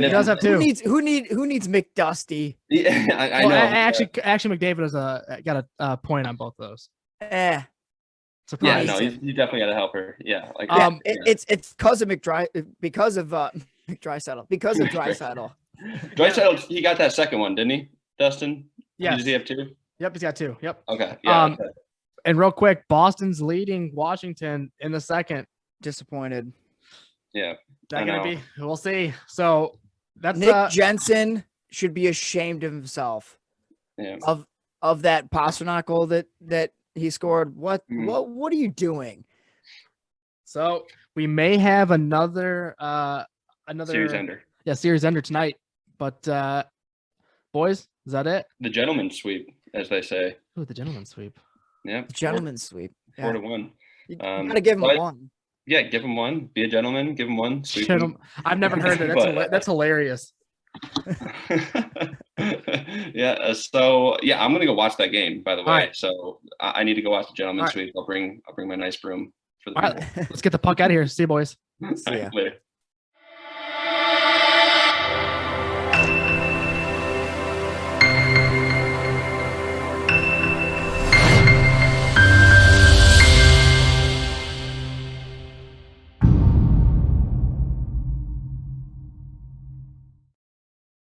he does have 2. Who needs McDusty? Yeah, I know. Actually, McDavid got a point on both of those. Yeah, Surprise. no, you definitely got to help her. Yeah, it's because of Draisaitl. Because of Draisaitl. Draisaitl, he got that second one, didn't he, Dustin? Yes. Does he have 2? Yep, he's got 2. Yep. Okay. Yeah. Okay. And real quick, Boston's leading Washington in the second. Disappointed. Yeah. That gonna be? We'll see. So that's Nick Jensen should be ashamed of himself. Yeah. Of that Pasternak goal that he scored. What are you doing? So we may have another Series ender. Yeah, series ender tonight. But boys, is that it? The gentleman's sweep, as they say. Ooh, the gentleman's sweep. Yeah. The gentleman's sweep. 4-1. You gotta give him one. Yeah, give him one. Be a gentleman. Give him one. Sweep him. I've never heard that. That's hilarious. Yeah. So yeah, I'm gonna go watch that game. By the way, right. So I need to go watch the gentleman's sweep. I'll bring my nice broom for the. All right, let's get the puck out of here. See you, boys. See ya. Later.